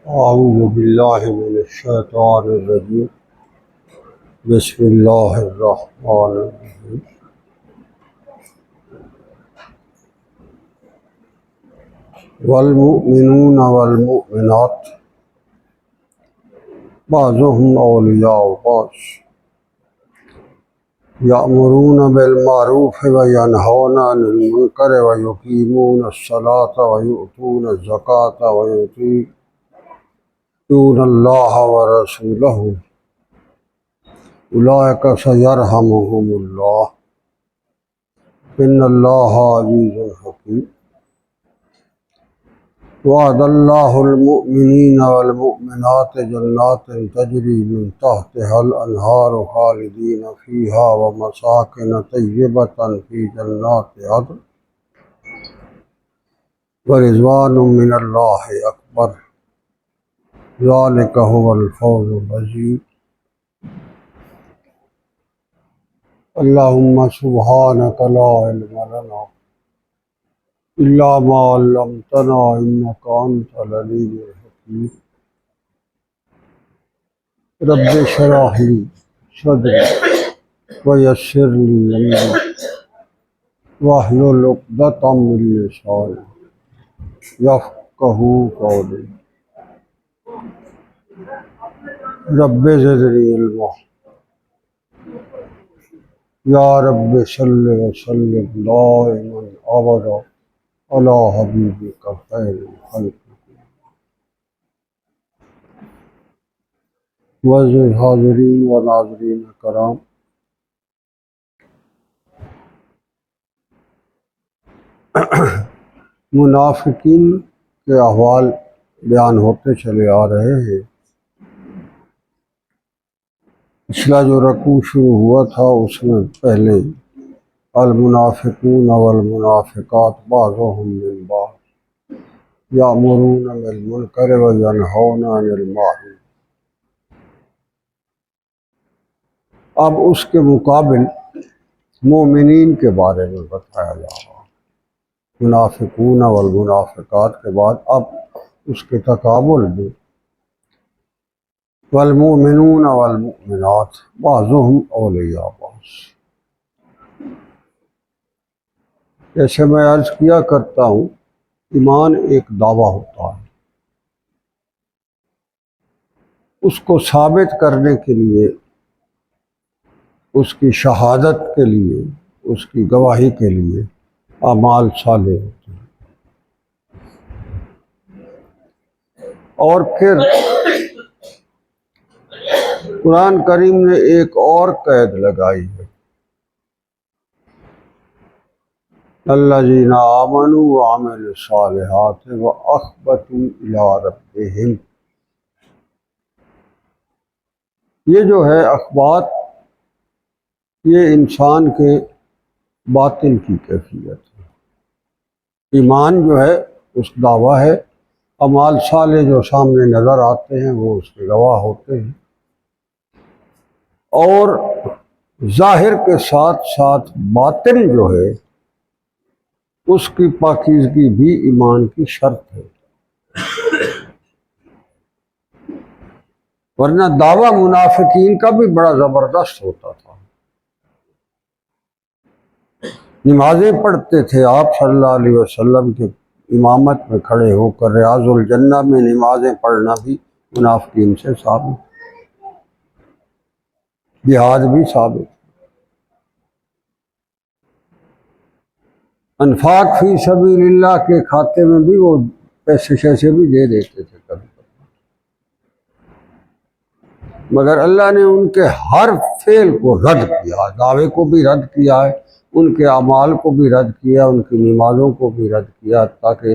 اعوذ باللہ من الشیطان الرجیم بسم اللہ الرحمن الرحیم والمؤمنون والمؤمنات بعضهم اولیاء بعض یأمرون بالمعروف وینہون عن المنکر ویقیمون الصلاة ویؤتون الزکاة ویطیعون اللہ ورسولہ اولئک سیرحمهم اللہ ان اللہ عزیز حکیم وعد اللہ المؤمنین والمؤمنات جنات تجری من تحتها الانہار خالدین فیہا ومساکن طیبۃ فی جنات عدن ورضوان من اللہ اکبر ذلک هو الفوز العظیم اللہم سبحانک لا علم لنا الا ما علمتنا انک انت العلیم الحکیم رب اشرح لی صدری ویسر لی امری واحلل عقدۃ من لسانی یفقہوا قولی رب زدنی علما یا رب صلی وسلم دائما ابدا علی حبیبک خیر الخلق معزز حاضرین و ناظرین کرام، منافقین کے احوال بیان ہوتے چلے آ رہے ہیں۔ پچھلا جو رکوع شروع ہوا تھا اس میں پہلے المنافقون والمنافقات بعضهم من بعض یأمرون بالمنکر وینہون عن المعروف، اب اس کے مقابل مومنین کے بارے میں بتایا جا رہا ہے۔ منافقون والمنافقات کے بعد اب اس کے تقابل میں والمؤمنون والمؤمنات بعضهم اولیاء بعض۔ جیسے میں عرض کیا کرتا ہوں، ایمان ایک دعویٰ ہوتا ہے، اس کو ثابت کرنے کے لیے، اس کی شہادت کے لیے، اس کی گواہی کے لیے اعمال صالح ہوتے ہیں۔ اور پھر قرآن کریم نے ایک اور قید لگائی ہے، الذین آمنوا وعملوا الصالحات واخبتوا الی ربہم۔ یہ جو ہے اخبات، یہ انسان کے باطن کی کیفیت ہے۔ ایمان جو ہے اس دعویٰ ہے، اعمال صالح جو سامنے نظر آتے ہیں وہ اس کے گواہ ہوتے ہیں، اور ظاہر کے ساتھ ساتھ باطن جو ہے اس کی پاکیزگی بھی ایمان کی شرط ہے، ورنہ دعویٰ منافقین کا بھی بڑا زبردست ہوتا تھا۔ نمازیں پڑھتے تھے آپ صلی اللہ علیہ وسلم کے امامت میں کھڑے ہو کر، ریاض الجنہ میں نمازیں پڑھنا بھی منافقین سے ثابت، جہاد بھی ثابت، انفاق فی سبیل اللہ کے کھاتے میں بھی وہ پیسے شیسے بھی دے دیتے تھے کبھی کبھی، مگر اللہ نے ان کے ہر فعل کو رد کیا، دعوے کو بھی رد کیا ہے، ان کے اعمال کو بھی رد کیا، ان کی نمازوں کو بھی رد کیا، تاکہ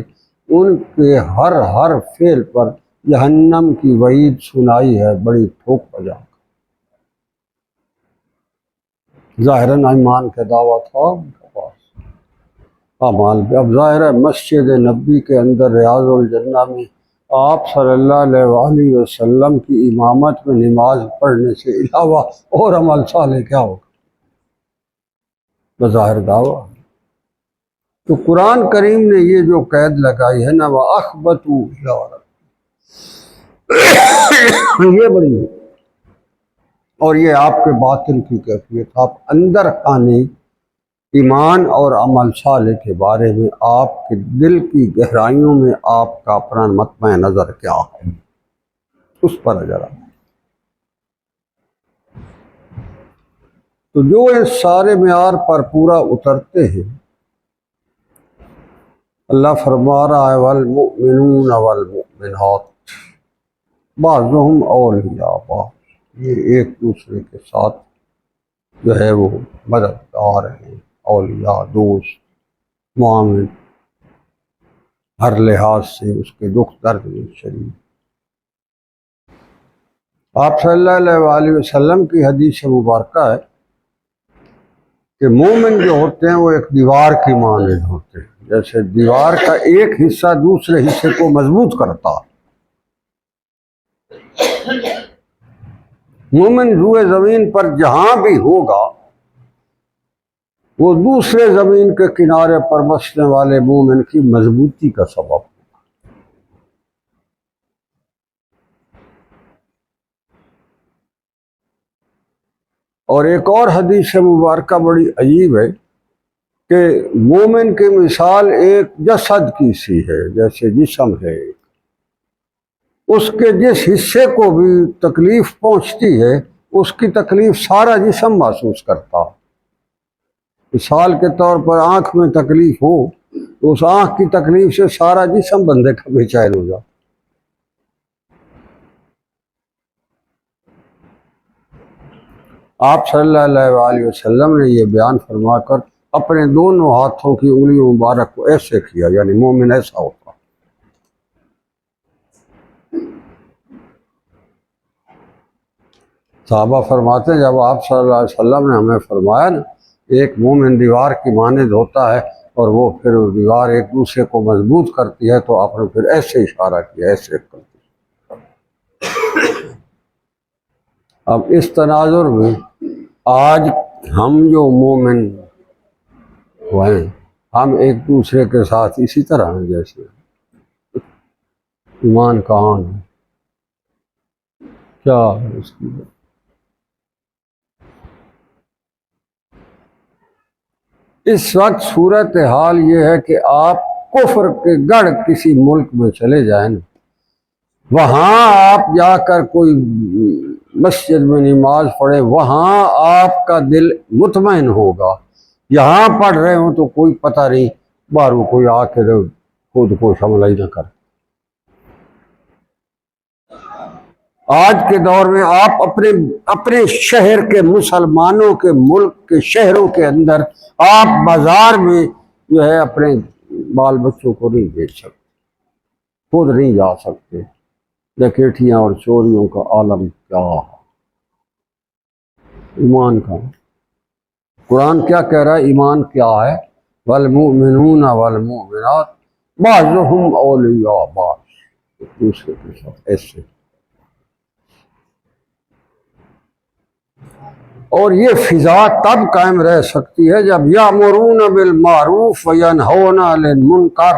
ان کے ہر فعل پر جہنم کی وعید سنائی ہے بڑی ٹھوک بجا کر۔ ظاہراً ایمان کا دعویٰ تھا ان کے پاس، اعمال بھی۔ اب ظاہر ہے مسجد نبی کے اندر ریاض الجنہ میں آپ صلی اللہ علیہ وآلہ وسلم کی امامت میں نماز پڑھنے سے علاوہ اور عمل صالح کیا ہوگا؟ بظاہر دعویٰ۔ تو قرآن کریم نے یہ جو قید لگائی ہے نا، وَأَخْبَتُوا إِلَىٰ رَبِّهِمْ، یہ بڑی اور یہ آپ کے باطن کی کیفیت. آپ اندر آنے ایمان اور عمل صالح کے بارے میں آپ کے دل کی گہرائیوں میں آپ کا اپنا مطمع نظر کیا ہے، اس پر ذرا. تو جو اس سارے معیار پر پورا اترتے ہیں، اللہ فرما رہا ہے والمؤمنون والمؤمنات بعضهم اولیاء بعض، یہ ایک دوسرے کے ساتھ جو ہے وہ مددگار ہیں، اولیاء، دوست، معاون، ہر لحاظ سے اس کے دکھ درد میں شریک. آپ صلی اللہ علیہ وآلہ وسلم کی حدیث مبارکہ ہے کہ مومن جو ہوتے ہیں وہ ایک دیوار کی مانند ہوتے ہیں، جیسے دیوار کا ایک حصہ دوسرے حصے کو مضبوط کرتا. مومن روئے زمین پر جہاں بھی ہوگا وہ دوسرے زمین کے کنارے پر بسنے والے مومن کی مضبوطی کا سبب. اور ایک اور حدیث مبارکہ بڑی عجیب ہے کہ مومن کی مثال ایک جسد کی سی ہے، جیسے جسم ہے، اس کے جس حصے کو بھی تکلیف پہنچتی ہے اس کی تکلیف سارا جسم محسوس کرتا. مثال کے طور پر آنکھ میں تکلیف ہو تو اس آنکھ کی تکلیف سے سارا جسم بندے کا بے چین ہو جائے. آپ صلی اللہ علیہ وآلہ وسلم نے یہ بیان فرما کر اپنے دونوں ہاتھوں کی انگلیوں مبارک کو ایسے کیا، یعنی مومن ایسا ہوتا. صحابہ فرماتے ہیں جب آپ صلی اللہ علیہ وسلم نے ہمیں فرمایا نا ایک مومن دیوار کی مانند ہوتا ہے اور وہ پھر دیوار ایک دوسرے کو مضبوط کرتی ہے، تو آپ نے پھر ایسے اشارہ کیا، ایسے کرتی. اب اس تناظر میں آج ہم جو مومن ہیں ہم ایک دوسرے کے ساتھ اسی طرح ہیں جیسے ایمان کہاں ہے، کیا ہے اس کی. اس وقت صورتحال یہ ہے کہ آپ کفر کے گڑھ کسی ملک میں چلے جائیں، وہاں آپ جا کر کوئی مسجد میں نماز پڑھے، وہاں آپ کا دل مطمئن ہوگا. یہاں پڑھ رہے ہوں تو کوئی پتہ نہیں باہر کوئی آ کے خود کو حملہ ہی نہ کر. آج کے دور میں آپ اپنے شہر کے مسلمانوں کے ملک کے شہروں کے اندر آپ بازار میں جو ہے اپنے بال بچوں کو نہیں بیچ سکتے، خود نہیں جا سکتے. ڈکیٹیاں اور چوریوں کا عالم کیا ہے. ایمان کا قرآن کیا کہہ رہا ہے، ایمان کیا ہے، والمؤمنون والمؤمنات بعضهم اولیاء بعض، ایک دوسرے کے ساتھ ایسے. اور یہ فضا تب قائم رہ سکتی ہے جب یامرون بالمعروف وینہون عن المنکر،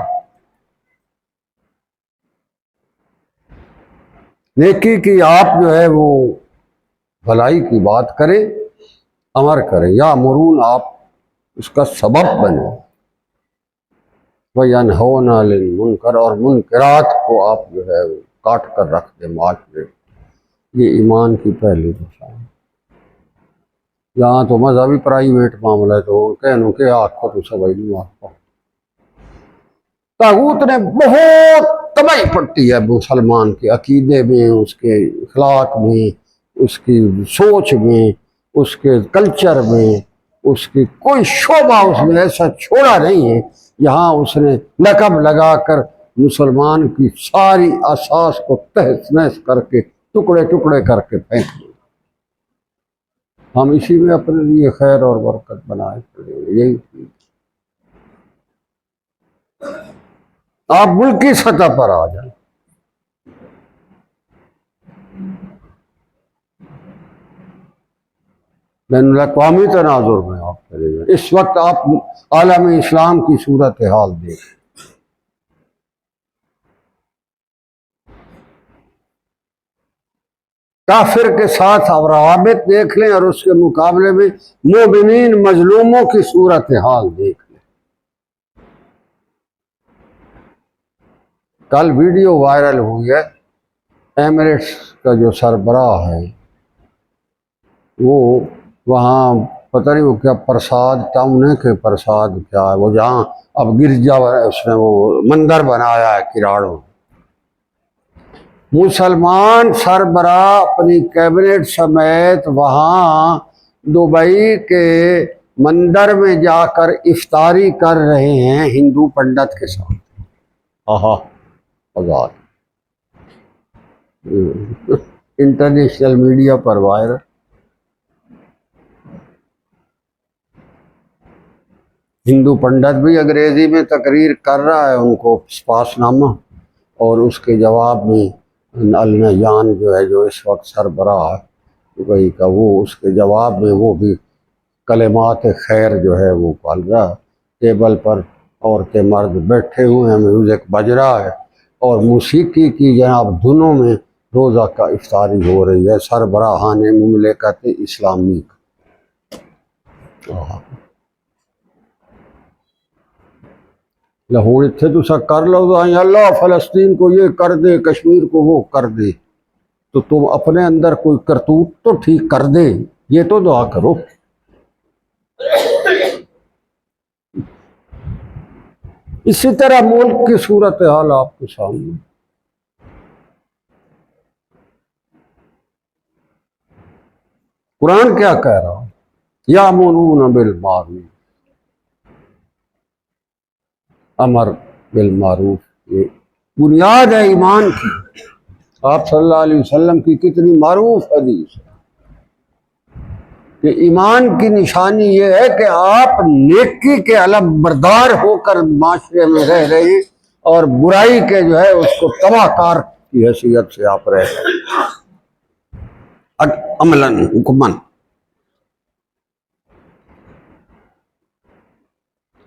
نیکی کی آپ جو ہے وہ بھلائی کی بات کریں، امر کریں. یامرون آپ اس کا سبب بنے، وینہون عن المنکر، اور منکرات کو آپ جو ہے وہ کاٹ کر رکھ دیں معاشرے. یہ ایمان کی پہلی نشان. یہاں تو مذہبی پرائیویٹ معاملہ ہے تو کہنوں کہ آپ کو تو سبھی نہیں آپ. طاغوت نے بہت تباہی پڑتی ہے مسلمان کے عقیدے میں، اس کے اخلاق میں، اس کی سوچ میں، اس کے کلچر میں، اس کی کوئی شعبہ اس نے ایسا چھوڑا نہیں ہے یہاں اس نے لقب لگا کر مسلمان کی ساری اساس کو تہس نہس کر کے ٹکڑے ٹکڑے کر کے پھینک دیا. ہم اسی میں اپنے لیے خیر اور برکت بنائے پڑے. یہی آپ ملکی سطح پر آ جائیں، بین الاقوامی تناظر میں آپ چلے جائیں. اس وقت آپ عالم اسلام کی صورتحال دیکھیں. کافر کے ساتھ اب روابط دیکھ لیں اور اس کے مقابلے میں مومنین مظلوموں کی صورتحال دیکھ لیں۔ کل ویڈیو وائرل ہوئی ہے، ایمریٹس کا جو سربراہ ہے وہ وہاں پتہ نہیں وہ کیا پرساد ٹاؤن ہے کہ پرساد کیا ہے، وہ جہاں اب گرجا اس نے وہ مندر بنایا ہے کراڑوں، مسلمان سربراہ اپنی کیبنٹ سمیت وہاں دبئی کے مندر میں جا کر افطاری کر رہے ہیں ہندو پنڈت کے ساتھ۔ آہا آزاد انٹرنیشنل میڈیا پر وائرل۔ ہندو پنڈت بھی انگریزی میں تقریر کر رہا ہے ان کو پاس نامہ، اور اس کے جواب میں النجان جو ہے جو اس وقت سربراہ ہے دبئی کا، وہ اس کے جواب میں وہ بھی کلمات خیر جو ہے وہ پال رہا ہے۔ ٹیبل پر عورتیں مرد بیٹھے ہوئے ہیں، میوزک بج رہا ہے اور موسیقی کی جناب دھنوں میں روزہ کا افطاری ہو رہی ہے سربراہان مملکت اسلامی کا۔ لاہور اتنے تو کر لو تو اللہ فلسطین کو یہ کر دے، کشمیر کو وہ کر دے، تو تم اپنے اندر کوئی کرتوت تو ٹھیک کر دے، یہ تو دعا کرو۔ اسی طرح ملک کی صورتحال آپ کے سامنے۔ قرآن کیا کہہ رہا ہے؟ یامرون بالمعروف، امر بالمعروف، یہ بنیاد ہے ایمان کی۔ آپ صلی اللہ علیہ وسلم کی کتنی معروف حدیث ہے کہ ایمان کی نشانی یہ ہے کہ آپ نیکی کے علم بردار ہو کر معاشرے میں رہ رہے ہیں اور برائی کے جو ہے اس کو تباہ کار کی حیثیت سے آپ رہ رہے ہیں عملاً حکماً۔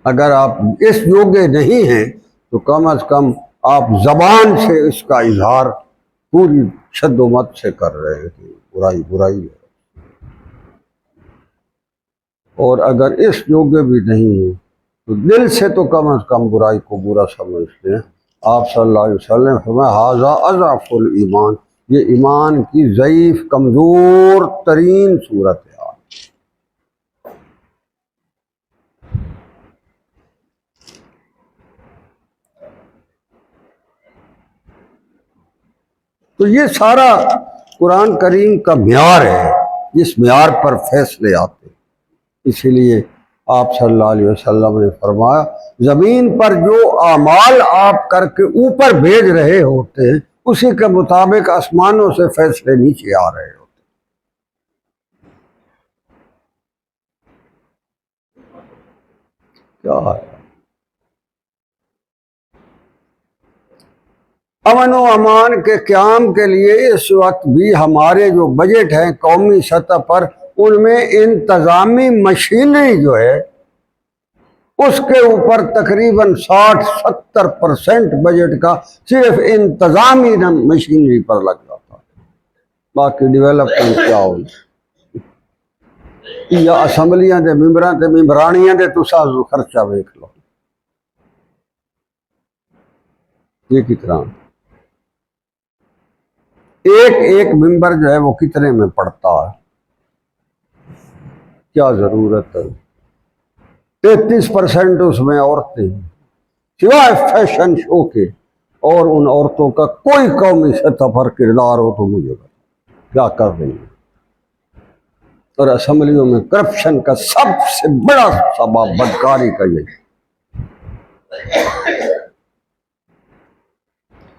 اگر آپ اس یوگے نہیں ہیں تو کم از کم آپ زبان سے اس کا اظہار پوری شد و مت سے کر رہے ہیں کہ برائی برائی ہے، اور اگر اس یوگے بھی نہیں ہیں تو دل سے تو کم از کم برائی کو برا سمجھتے ہیں۔ آپ صلی اللہ علیہ وسلم فرمایا ھذا اضعف الایمان، یہ ایمان کی ضعیف کمزور ترین صورت ہے۔ تو یہ سارا قرآن کریم کا معیار ہے، اس معیار پر فیصلے آتے ہیں۔ اسی لیے آپ صلی اللہ علیہ وسلم نے فرمایا زمین پر جو اعمال آپ کر کے اوپر بھیج رہے ہوتے ہیں اسی کے مطابق آسمانوں سے فیصلے نیچے آ رہے ہوتے ہیں۔ کیا ہے امن و امان کے قیام کے لیے اس وقت بھی ہمارے جو بجٹ ہیں قومی سطح پر، ان میں انتظامی مشینری جو ہے اس کے اوپر تقریباً 60-70% بجٹ کا صرف انتظامی مشینری پر لگ جاتا ہے، باقی ڈیولپمنٹ کیا ہو یا اسمبلیاں دے ممبران تے ممبرانیاں دے تو سازو خرچہ دیکھ لو، یہ کتنا ایک ممبر جو ہے وہ کتنے میں پڑتا ہے، کیا ضرورت ہے؟ 33% اس میں عورتیں ہیں، سوائے فیشن شو کے، اور ان عورتوں کا کوئی قومی سطح پر کردار ہو تو مجھے کیا کر رہی ہیں۔ اور اسمبلیوں میں کرپشن کا سب سے بڑا سبب بدکاری کا یہ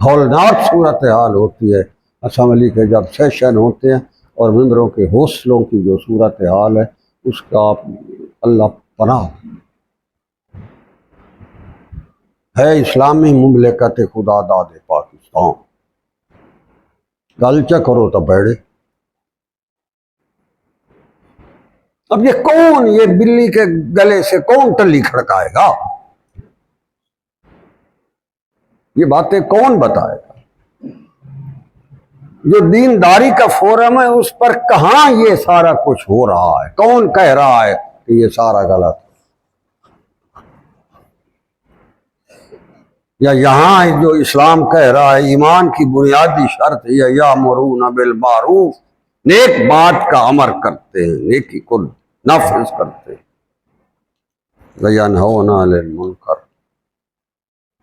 ہولناک صورتحال ہوتی ہے اسمبلی کے جب سیشن ہوتے ہیں، اور ممبروں کے حوصلوں کی جو صورتحال ہے اس کا آپ اللہ پناہ ہے۔ اسلامی مملکت خدا داد پاکستان، گل چا کرو تو بیڑے۔ اب یہ کون، یہ بلی کے گلے سے کون ٹلی کھڑکائے گا؟ یہ باتیں کون بتائے گا؟ جو دینداری کا فورم ہے اس پر کہاں یہ سارا کچھ ہو رہا ہے؟ کون کہہ رہا ہے کہ یہ سارا غلط ہے؟ یا یہاں جو اسلام کہہ رہا ہے ایمان کی بنیادی شرط یہ یامرون بالمعروف، نیک بات کا امر کرتے ہیں، نیکی کو نافذ کرتے ہیں، وینہون عن المنکر۔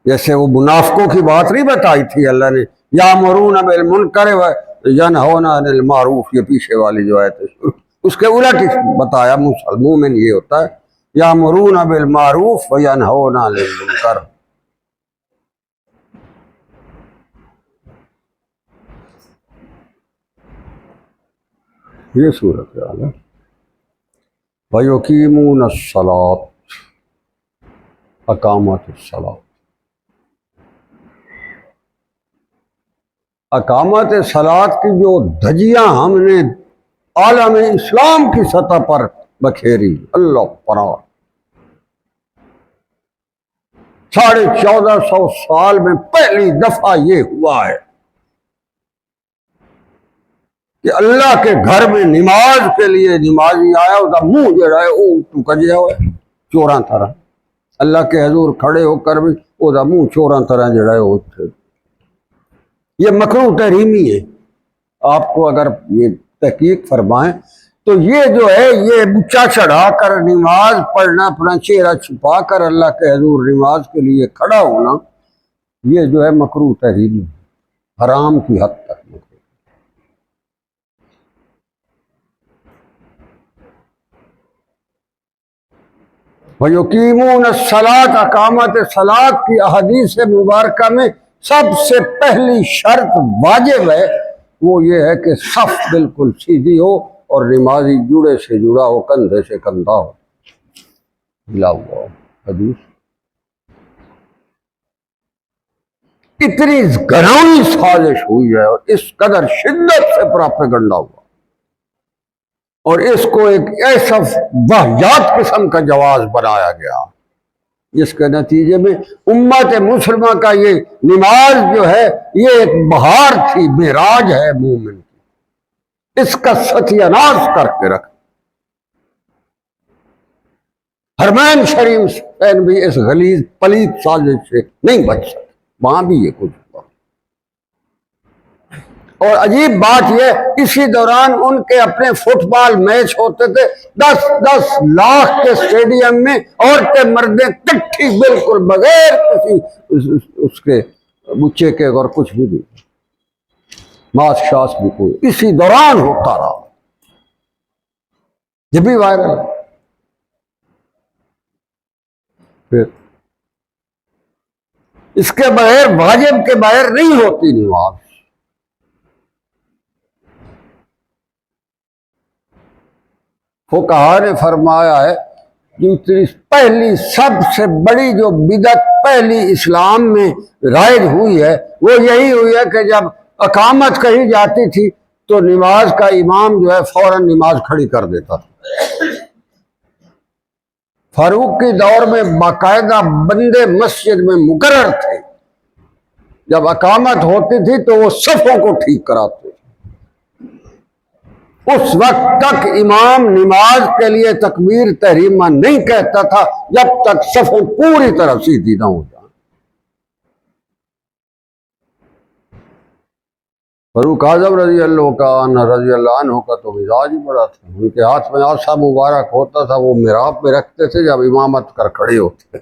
جیسے وہ منافقوں کی بات نہیں بتائی تھی اللہ نے، یامرون بالمنکر وینہون عن المعروف، یہ پیچھے والی جو آیت ہے اس کے الٹ بتایا مومن یہ ہوتا ہے یامرون بالمعروف وینہون عن المنکر۔ یہ صورت حال ہے۔ وَيُقِيمُونَ الصَّلَاةَ، اقامت الصلاۃ، اقامت صلاۃ کی جو دھجیاں ہم نے عالم اسلام کی سطح پر بکھیری، اللہ پرا 1450 سال میں پہلی دفعہ یہ ہوا ہے کہ اللہ کے گھر میں نماز کے لیے نمازی آیا، اس کا منہ جڑا ہے وہ تو کجیا ہوا ہے چوراں طرح، اللہ کے حضور کھڑے ہو کر بھی اس کا منہ چوراں طرح جڑا ہے وہ تھے۔ یہ مکروہ تحریمی ہے۔ آپ کو اگر یہ تحقیق فرمائیں تو یہ جو ہے یہ بچا چڑھا کر نماز پڑھنا، اپنا چہرہ چھپا کر اللہ کے حضور نماز کے لیے کھڑا ہونا، یہ جو ہے مکروہ تحریمی، حرام کی حد تک مکروہ۔ وَيُقِيمُونَ الصَّلَاةَ، اقامت صلاۃ کی احادیث مبارکہ میں سب سے پہلی شرط واجب ہے وہ یہ ہے کہ صف بالکل سیدھی ہو اور نمازی جوڑے سے جڑا ہو، کندھے سے کندھا ہو، ملا ہوا ہو۔ حدیث اتنی گھناؤنی سازش ہوئی ہے اور اس قدر شدت سے پراپیگنڈا ہوا اور اس کو ایک ایسا واہیات قسم کا جواز بنایا گیا جس کے نتیجے میں امت مسلمہ کا یہ نماز جو ہے یہ ایک بہار تھی، معراج ہے مومن کی، اس کا ستیہ ناش کر کے رکھ۔ حرمین شریف بھی اس غلیظ پلیت سازش سے نہیں بچ سکتے، وہاں بھی یہ کچھ ہوا۔ اور عجیب بات یہ، اسی دوران ان کے اپنے فٹ بال میچ ہوتے تھے، 10 لاکھ کے اسٹیڈیم میں عورتیں مردیں کٹھی بالکل بغیر کسی اس کے بچے کے اور کچھ بھی نہیں، ماس شاس بھی کوئی، اسی دوران ہوتا رہا، یہ بھی وائرل ہے۔ پھر اس کے بغیر واجب کے بغیر نہیں ہوتی نماز۔ فقہا نے فرمایا ہے دوسری پہلی سب سے بڑی جو بدعت پہلی اسلام میں رائج ہوئی ہے وہ یہی ہوئی ہے کہ جب اقامت کہی جاتی تھی تو نماز کا امام جو ہے فوراً نماز کھڑی کر دیتا تھا۔ فاروق کے دور میں باقاعدہ بندے مسجد میں مقرر تھے، جب اقامت ہوتی تھی تو وہ صفوں کو ٹھیک کراتے تھے۔ اس وقت تک امام نماز کے لیے تکبیر تحریمہ نہیں کہتا تھا جب تک صفیں پوری طرح سیدھی نہ ہو جائیں۔ فاروق اعظم رضی اللہ عنہ کا تو مزاج ہی بڑا تھا، ان کے ہاتھ میں عصا مبارک ہوتا تھا، وہ محراب پہ رکھتے تھے جب امامت کر کھڑے ہوتے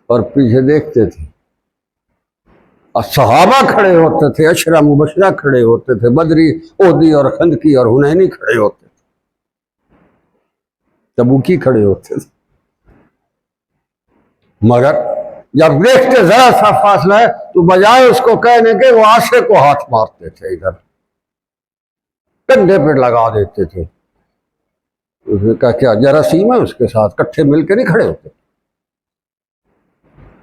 اور پیچھے دیکھتے تھے، اور صحابہ کھڑے ہوتے تھے، عشرہ مبشرہ کھڑے ہوتے تھے، بدری، احدی اور خندقی اور حنینی کھڑے ہوتے تھے، تبوکی کھڑے ہوتے تھے، مگر جب دیکھتے ذرا سا فاصلہ ہے تو بجائے اس کو کہنے کے وہ عصے کو ہاتھ مارتے تھے، ادھر کندھے پہ لگا دیتے تھے۔ اس نے کہا کیا جراثیم ہے اس کے ساتھ، کٹھے مل کے نہیں کھڑے ہوتے۔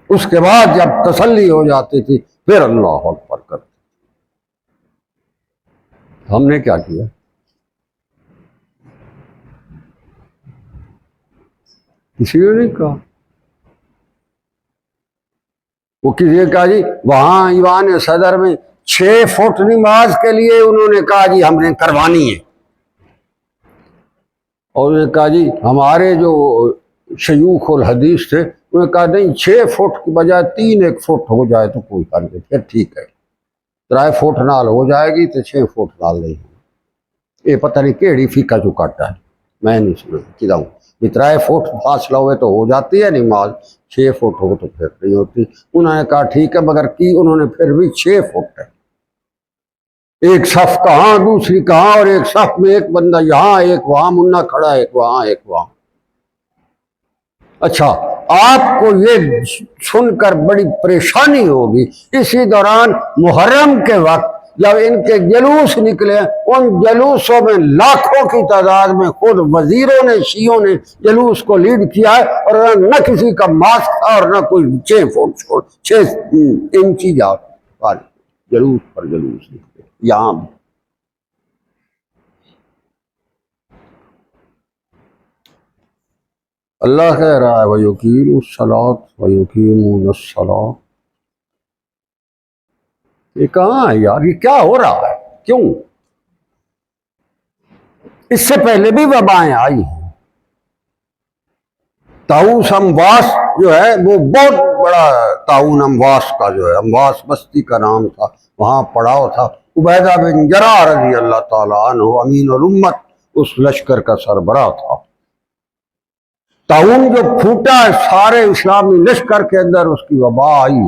اس کے بعد جب تسلی ہو جاتی تھی پھر اللہ اکبر کرتے۔ ہم نے کیا کیا؟ کسی نے نہیں کہا۔ وہ کسی نے کہا جی وہاں ایوان صدر میں 6 فٹ نماز کے لیے انہوں نے کہا جی ہم نے کروانی ہے، اور انہوں نے کہا جی ہمارے جو شیوخ الحدیث تھے انہوں نے کہا نہیں 6 فٹ کی بجائے 3 فٹ ہو جائے تو کوئی حرج نہیں، پھر ٹھیک ہے 3 فٹ نال ہو جائے گی تو 6 فٹ نال نہیں ہوگی۔ یہ پتہ نہیں کیڑی فیکا جو کاٹا ہے، میں نہیں سنا کدا ہوں 3 فٹ فاصلہ ہوئے تو ہو جاتی ہے نماز، 6 فٹ ہو تو پھر نہیں ہوتی۔ انہوں نے کہا ٹھیک ہے، مگر کی انہوں نے پھر بھی 6 فٹ ہے، ایک صف کہاں دوسری کہاں، اور ایک صف میں ایک بندہ یہاں ایک وہاں منا کھڑا، ایک وہاں ایک وہاں۔ اچھا آپ کو یہ سن کر بڑی پریشانی ہوگی، اسی دوران محرم کے وقت جب ان کے جلوس نکلے، ان جلوسوں میں لاکھوں کی تعداد میں خود وزیروں نے شیعوں نے جلوس کو لیڈ کیا ہے، اور نہ کسی کا ماسک تھا اور نہ کوئی 6 فٹ 6 انچی جا جلوس پر جلوس نکلے یہاں بھی۔ اللہ کہہ رہا ہے وَيُقِيمُ الصَّلَاةَ وَيُقِيمُونَ الصَّلَاةَ۔ یہ کہاں ہے یار، یہ کیا ہو رہا ہے؟ کیوں؟ اس سے پہلے بھی وبائیں آئی ہیں۔ طاعون امواس جو ہے وہ بہت بڑا، طاعون امواس کا جو ہے، امواس بستی کا نام تھا، وہاں پڑاؤ تھا، عبیدہ بن جراح رضی اللہ تعالیٰ عنہ امین الامت اس لشکر کا سربراہ تھا۔ طاعون جو پھوٹا سارے اسلامی لشکر کے اندر اس کی وبا آئی،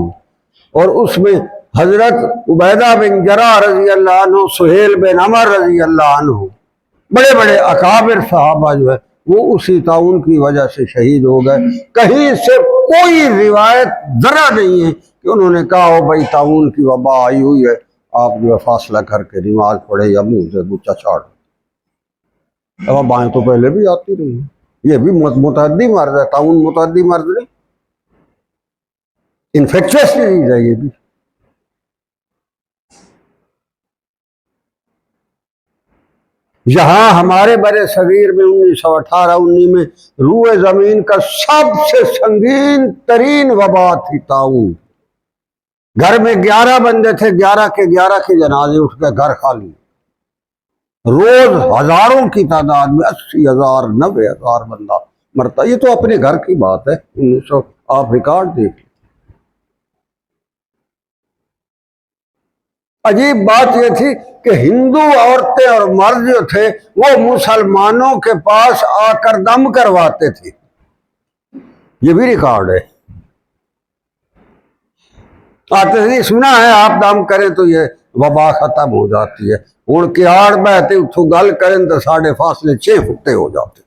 اور اس میں حضرت عبیدہ بن جراح رضی اللہ عنہ، سہیل بن عمر رضی اللہ عنہ، بڑے بڑے اکابر صحابہ جو ہے وہ اسی طاعون کی وجہ سے شہید ہو گئے۔ کہیں سے کوئی روایت ذرا نہیں ہے کہ انہوں نے کہا ہو بھائی طاعون کی وبا آئی ہوئی ہے، آپ جو ہے فاصلہ کر کے نماز پڑھے یا منہ سے گچا چھاڑ۔ وبائیں تو پہلے بھی آتی رہی ہیں، یہ بھی متعدی مرض ہے، طاعون متعدی مرض نہیں، انفیکشس ڈیزیز ہے یہ بھی۔ یہاں ہمارے برے صغیر میں 1918-19 میں روئے زمین کا سب سے سنگین ترین وبا تھی طاعون۔ گھر میں 11 بندے تھے، 11 کے 11 کے جنازے اٹھ گئے، گھر خالی، روز ہزاروں کی تعداد میں 80,000 90,000 بندہ مرتا۔ یہ تو اپنے گھر کی بات ہے، 1900 آپ ریکارڈ دیکھ۔ عجیب بات یہ تھی کہ ہندو عورتیں اور مرد جو تھے وہ مسلمانوں کے پاس آ کر دم کرواتے تھے، یہ بھی ریکارڈ ہے۔ آتے تھے سنا ہے آپ دم کریں تو یہ وبا ختم ہو جاتی ہے، ہوں کیاڑ بہتے اتھو گل کریں تو ساڑھے فاصلے 6 فٹے ہو جاتے،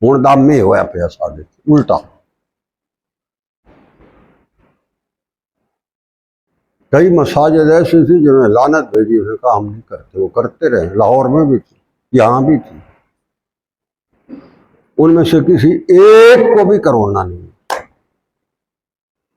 ہوں دم میں ہوا پیا ساڑھے الٹا۔ کئی مساجد ایسی تھی جنہوں نے لعنت بھیجی، انہوں نے کہا ہم نہیں کرتے، وہ کرتے رہے، لاہور میں بھی تھی، یہاں بھی تھی، ان میں سے کسی ایک کو بھی کرونا نہیں۔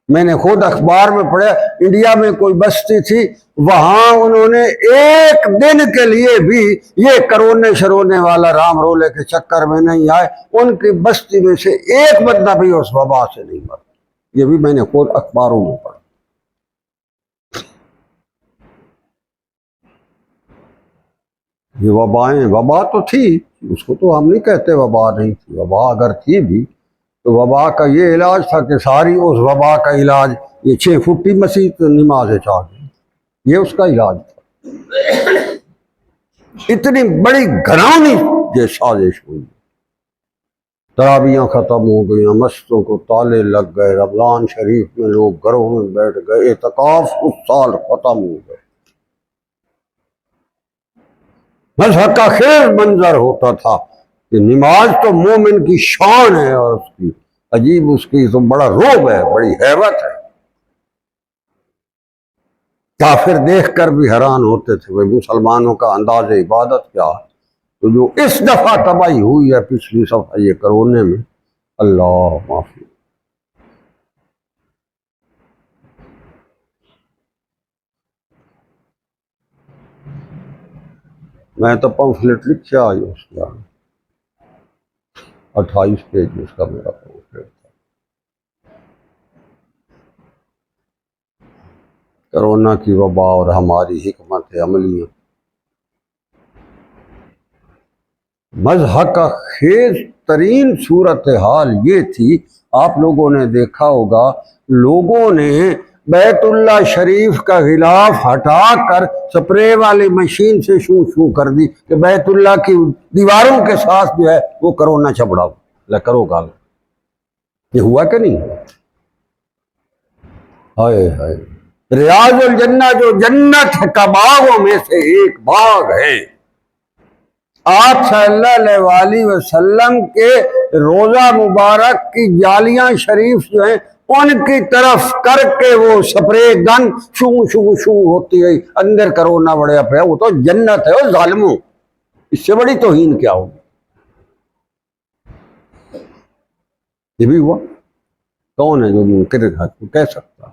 میں نے خود اخبار میں پڑھا، انڈیا میں کوئی بستی تھی، وہاں انہوں نے ایک دن کے لیے بھی یہ کرونے شرونے والا رام رولے کے چکر میں نہیں آئے، ان کی بستی میں سے ایک بندہ بھی اس وبا سے نہیں مرا، یہ بھی میں نے خود اخباروں میں پڑھا۔ یہ وبائیں، وبا تو تھی، اس کو تو ہم نہیں کہتے وبا نہیں تھی، وبا اگر تھی بھی تو وبا کا یہ علاج تھا کہ ساری اس وبا کا علاج یہ 6 فٹی مسیح نماز چاہ گئی، یہ اس کا علاج تھا۔ اتنی بڑی گھرانی یہ سازش ہوئی، تراویاں ختم ہو گئی، مسجدوں کو تالے لگ گئے، رمضان شریف میں لوگ گھروں میں بیٹھ گئے، اعتکاف اس سال ختم ہو گئے۔ مضحکہ خیز منظر ہوتا تھا کہ نماز تو مومن کی شان ہے، اور اس کی عجیب، اس کی تو بڑا رعب ہے، بڑی ہیبت ہے۔ کافر دیکھ کر بھی حیران ہوتے تھے وہ مسلمانوں کا انداز عبادت کیا ہے۔ تو جو اس دفعہ تباہی ہوئی ہے پچھلی صفحہ یہ کرونے میں، اللہ معافی۔ میں تو پمفلٹ لکھ آئی اس کا 28 پیج اس کا میرا پمفلٹ تھا۔ کرونا کی وبا اور ہماری حکمت عملیاں۔ مضحک خیز ترین صورتحال یہ تھی، آپ لوگوں نے دیکھا ہوگا لوگوں نے بیت اللہ شریف کا غلاف ہٹا کر سپرے والی مشین سے شو شو کر دی کہ بیت اللہ کی دیواروں کے ساتھ جو ہے وہ کرونا چپڑا کرو گال۔ یہ ہوا کہ نہیں؟ ہائے ہائے، ریاض الجنہ جو جنت کا باغوں میں سے ایک باغ ہے، آپ صلی اللہ علیہ وسلم کے روزہ مبارک کی جالیاں شریف جو ہیں ان کی طرف کر کے وہ سپرے گن شو شو شو ہوتی ہے، اندر کرونا بڑھیا پڑا۔ وہ تو جنت ہے، وہ ظالموں، اس سے بڑی توہین کیا ہوگی؟ یہ بھی ہوا؟ کون ہے جو منکر کہہ سکتا؟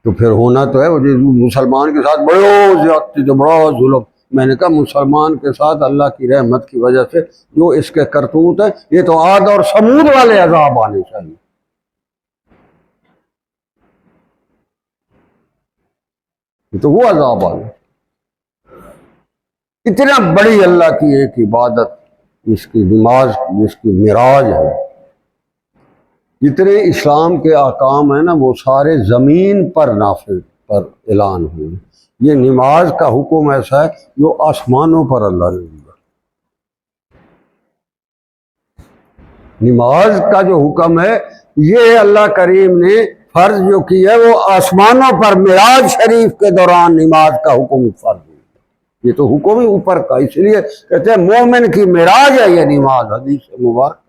تو پھر ہونا تو ہے وہ مسلمان کے ساتھ بڑا زیادتی تو بڑا ظلم۔ میں نے کہا مسلمان کے ساتھ اللہ کی رحمت کی وجہ سے جو اس کے کرتوت ہیں، یہ تو عاد اور سمود والے عذاب آنے چاہیے۔ یہ تو وہ عذاب آنے، اتنا بڑی اللہ کی ایک عبادت، جس کی نماز، جس کی معراج ہے، جتنے اسلام کے احکام ہیں نا وہ سارے زمین پر نافذ پر اعلان ہوئے۔ یہ نماز کا حکم ایسا ہے جو آسمانوں پر اللہ نے دیا۔ نماز کا جو حکم ہے یہ اللہ کریم نے فرض جو کی ہے وہ آسمانوں پر معراج شریف کے دوران نماز کا حکم فرض ہے۔ یہ تو حکم ہی اوپر کا، اس لیے کہتے ہیں مومن کی معراج ہے یہ نماز، حدیث مبارک ہے۔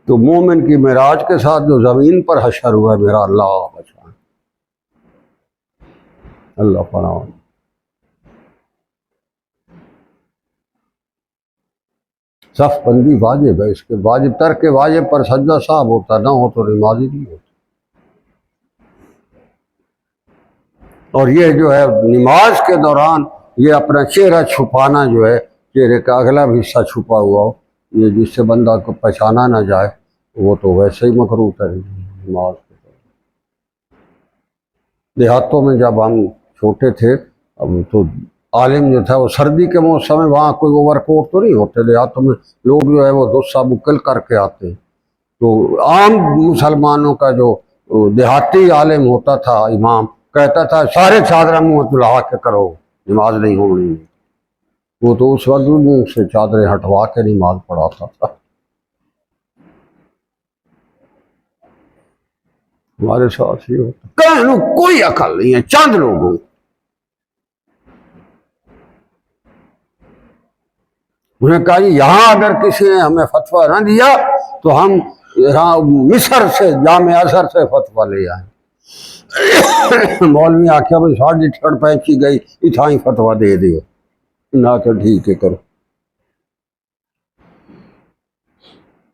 تو مومن کی معراج کے ساتھ جو زمین پر حشر ہوا ہے، میرا اللہ بچا، اللہ پناہ۔ صف بندی واجب ہے، اس کے واجب ترک واجب پر سجدہ صاحب ہوتا، نہ ہو تو نماز ہی نہیں ہوتی۔ اور یہ جو ہے نماز کے دوران یہ اپنا چہرہ چھپانا جو ہے، چہرے کا اگلا بھی حصہ چھپا ہوا ہو، یہ جس سے بندہ کو پہچانا نہ جائے، وہ تو ویسے ہی مکروہ ہے نماز کے دوران۔ دیہاتوں میں جب ہم چھوٹے تھے اب تو عالم جو تھا وہ سردی کے موسم میں وہاں کوئی اوور کوٹ تو نہیں ہوتے، دیہاتوں میں لوگ جو ہے وہ دوسا بکل کر کے آتے ہیں۔ تو عام مسلمانوں کا جو دیہاتی عالم ہوتا تھا امام کہتا تھا سارے چادریں منہ دلا کے کرو، نماز نہیں ہونی۔ وہ تو اس وقت منہ سے چادریں ہٹوا کے نماز پڑھاتا تھا۔ ہمارے ساتھ یہ ہوتا، کہیں کوئی عقل نہیں ہے، چند لوگوں۔ انہیں کہا جی یہاں اگر کسی نے ہمیں فتویٰ نہ دیا تو ہم یہاں مصر سے جامع ازہر سے فتویٰ لے آئیں۔ مولوی آخیا بھائی ساڑھی ٹھڑ پہنچی گئی، اتھا ہی فتویٰ دے دیو۔ نہ کہ ٹھیک ہے کرو۔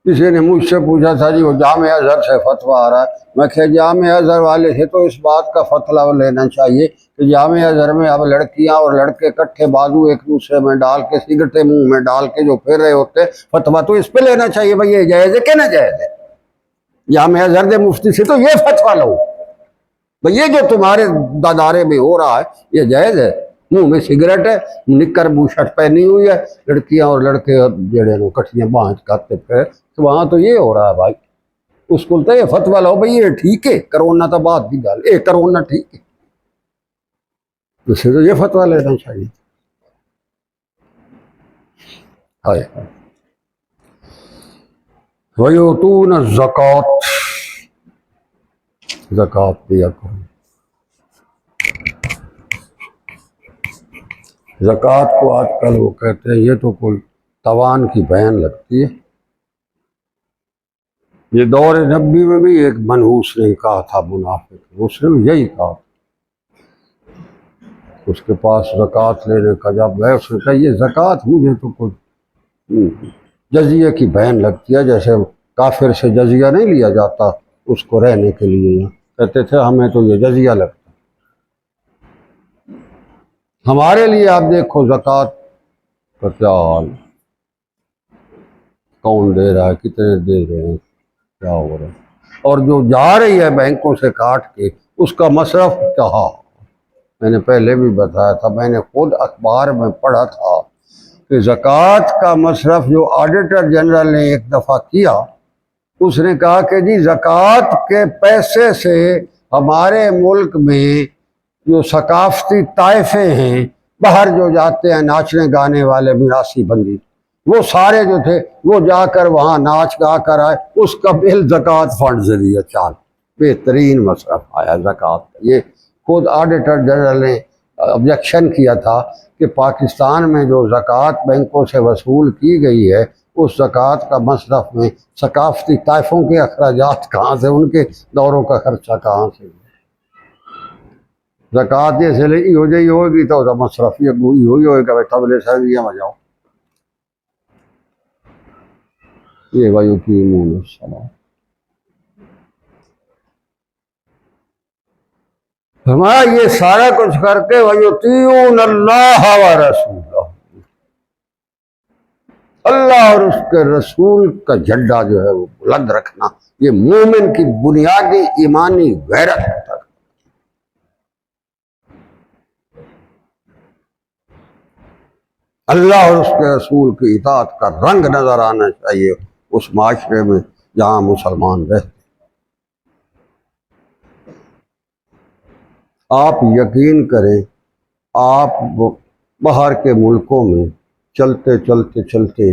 کسی نے مجھ سے پوچھا تھا جی وہ جامع ازہر سے فتویٰ آ رہا ہے، میں کہ جامع ازہر والے سے تو اس بات کا فتویٰ لینا چاہیے کہ جامع ازہر میں اب لڑکیاں اور لڑکے کٹھے بازو ایک دوسرے میں ڈال کے سگریٹیں منہ میں ڈال کے جو پھر رہے ہوتے، فتویٰ تو اس پہ لینا چاہیے بھائی یہ جائز ہے کہ نہ جائز ہے۔ جامع ازہر دے مفتی سے تو یہ فتویٰ لو بھائی یہ جو تمہارے دادارے میں ہو رہا ہے یہ جائز ہے، منہ میں سگریٹ ہے، نکر بوشٹ پہنی ہوئی ہے، لڑکیاں اور لڑکے جڑے نو کٹھیاں بانچ کرتے پھر، تو وہاں تو یہ ہو رہا ہے بھائی۔ اس کو یہ فتویٰ لو بھائی یہ ٹھیک ہے، کرونا تو بات بھی گل اے کرونا ٹھیک ہے، اسے تو یہ فتویٰ لینا چاہیے۔ ہائے وَيُؤْتُونَ الزَّكَاةَ، زکوٰۃ دیا کرو۔ زکوٰۃ کو آج کل وہ کہتے ہیں یہ تو کوئی توان کی بہن لگتی ہے۔ یہ دور نبی میں بھی ایک منحوس نے کہا تھا، منافق، اس نے بھی یہی کہا، اس کے پاس زکوٰۃ لینے کا جب ہے اس نے کہا یہ زکوٰۃ مجھے تو کوئی جزیہ کی بہن لگتی ہے، جیسے کافر سے جزیہ نہیں لیا جاتا اس کو رہنے کے لیے، کہتے تھے ہمیں تو یہ جزیہ لگتا۔ ہمارے لیے آپ دیکھو زکوٰۃ کا کیا حال، کون دے رہا ہے، کتنے دے رہے ہیں، کیا ہو رہا ہے۔ اور جو جا رہی ہے بینکوں سے کاٹ کے اس کا مصرف کہا، میں نے پہلے بھی بتایا تھا، میں نے خود اخبار میں پڑھا تھا کہ زکوٰۃ کا مصرف جو آڈیٹر جنرل نے ایک دفعہ کیا، اس نے کہا کہ جی زکوٰۃ کے پیسے سے ہمارے ملک میں جو ثقافتی طائفے ہیں باہر جو جاتے ہیں ناچنے گانے والے میراثی بندی، وہ سارے جو تھے وہ جا کر وہاں ناچ گا کر آئے، اس کا بل زکوٰۃ فنڈ سے دیا، چال بہترین مصرف آیا زکوٰۃ۔ یہ خود آڈیٹر جنرل نے آبجیکشن کیا تھا کہ پاکستان میں جو زکوٰۃ بینکوں سے وصول کی گئی ہے اس زکوٰۃ کا مصرف میں ثقافتی طائفوں کے اخراجات کہاں سے، ان کے دوروں کا خرچہ کہاں سے؟ زکوٰۃ یہ سے لے ہو جائی ہوگی تو مصرف یہ ہوئی ہوگا، تبلے سریا میں جاؤ یہ وَيُقِيمُونَ الصَّلَاةَ۔ ہمارا یہ سارا کچھ کر کے وَيُطِيعُونَ اللَّهَ وَرَسُولَهُ، اللہ اور اس کے رسول کا جھنڈا جو ہے وہ بلند رکھنا، یہ مومن کی بنیادی ایمانی غیرت ہے۔ اللہ اور اس کے رسول کی اطاعت کا رنگ نظر آنا چاہیے اس معاشرے میں جہاں مسلمان رہتے۔ آپ یقین کریں، آپ باہر کے ملکوں میں چلتے چلتے چلتے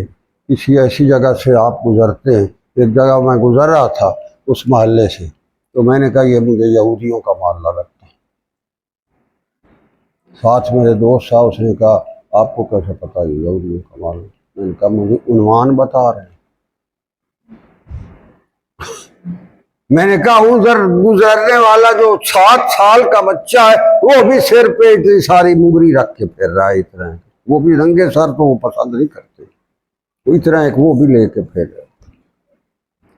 کسی ایسی جگہ سے آپ گزرتے ہیں، ایک جگہ میں گزر رہا تھا اس محلے سے، تو میں نے کہا یہ مجھے یہودیوں کا محلہ لگتا ہے۔ ساتھ میرے دوست تھا، اس نے کہا آپ کو کیسے پتا یہ یہودیوں کا محلہ؟ میں نے کہا مجھے عنوان بتا رہے ہیں۔ میں نے کہا ادھر گزرنے والا جو 7 سال کا بچہ ہے وہ بھی سر پہ اتنی ساری مگری رکھ کے پھر رہا ہے، اتنا وہ بھی رنگے سر تو وہ پسند نہیں کرتے، اتنا ایک وہ بھی لے کے پھر رہا ہے۔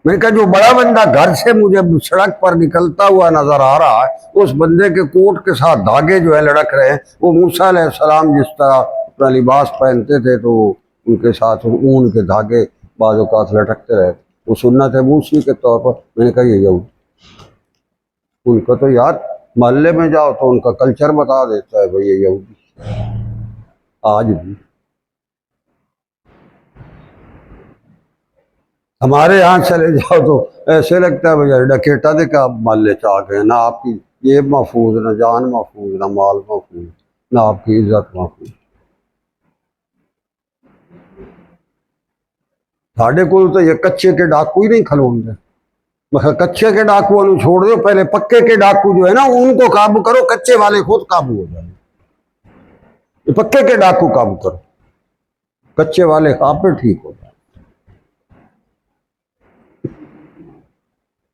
میں نے کہا جو بڑا بندہ گھر سے مجھے سڑک پر نکلتا ہوا نظر آ رہا ہے، اس بندے کے کوٹ کے ساتھ دھاگے جو ہے لڑک رہے ہیں، وہ موسیٰ علیہ السلام جس طرح اپنا لباس پہنتے تھے تو ان کے ساتھ اون کے دھاگے بعض اوقات لٹکتے رہے، وہ سنت ہے موسی کے طور پر۔ میں نے کہا یہ یہودی، ان کا تو یار محلے میں جاؤ تو ان کا کلچر بتا دیتا ہے بھئی یہ یہودی آج بھی۔ ہمارے یہاں چلے جاؤ تو ایسے لگتا ہے بھئی ڈکیٹا دے کا محلے چاہ گئے، نہ آپ کی جیب محفوظ، نہ جان محفوظ، نہ مال محفوظ، نہ آپ کی عزت محفوظ۔ ساڑھے کو تو یہ کچے کے ڈاکو ہی نہیں کھلون دے، مگر کچے کے ڈاکو انہوں چھوڑ دو، پہلے پکے کے ڈاکو جو ہے نا ان کو قابو کرو، کچے والے خود قابو ہو جائیں، یہ پکے کے ڈاکو قابو کرو، کچے والے آپ پہ ٹھیک ہو جائیں۔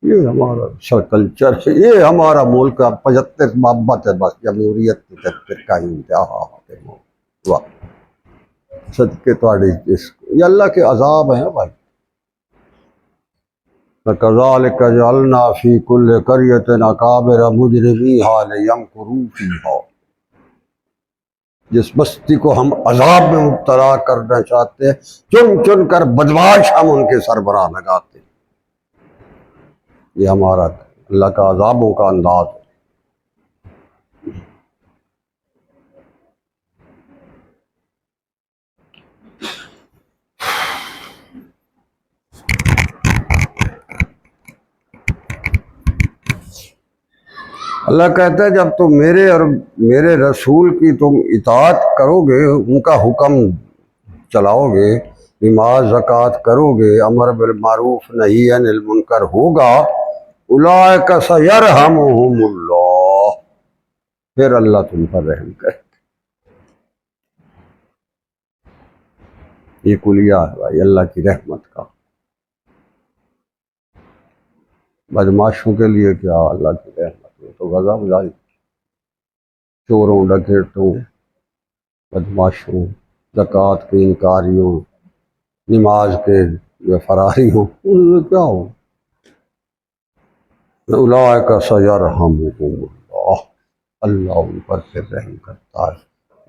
یہ ہمارا کلچر ہے، یہ ہمارا ملک کا 75 محبت ہے، بس جمہوریت کی 75 کا انتہا۔ صدقے تواڈی یہ اللہ کے عذاب ہیں بھائی۔ فَكَذَلِكَ جَعَلْنَا فِي كُلِّ قَرْيَةٍ أَكَابِرَ مُجْرِمِيهَا لِيَمْكُرُوا فِيهَا، جس بستی کو ہم عذاب میں مبتلا کرنا چاہتے ہیں چن چن کر بدمعاش ہم ان کے سربراہ لگاتے ہیں۔ یہ ہمارا اللہ کا عذابوں کا انداز ہے۔ اللہ کہتا ہے جب تم میرے اور میرے رسول کی تم اطاعت کرو گے، ان کا حکم چلاؤ گے، نماز زکوٰۃ کرو گے، امر بالمعروف نہی عن المنکر ہوگا، اولئک سیرحمہم اللہ، پھر اللہ تم پر رحم کرے۔ یہ کلیہ ہے بھائی اللہ کی رحمت کا۔ بدماشوں کے لیے کیا اللہ کی رحمت میں تو غضب لائی، چوروں ڈکیٹوں بدماشوں زکوٰۃ کے انکاریوں نماز کے جو فراری ہوں ان میں کیا ہو؟ اولئک سیرحمہم اللہ، اللہ ان پر پھر رحم کرتا ہے۔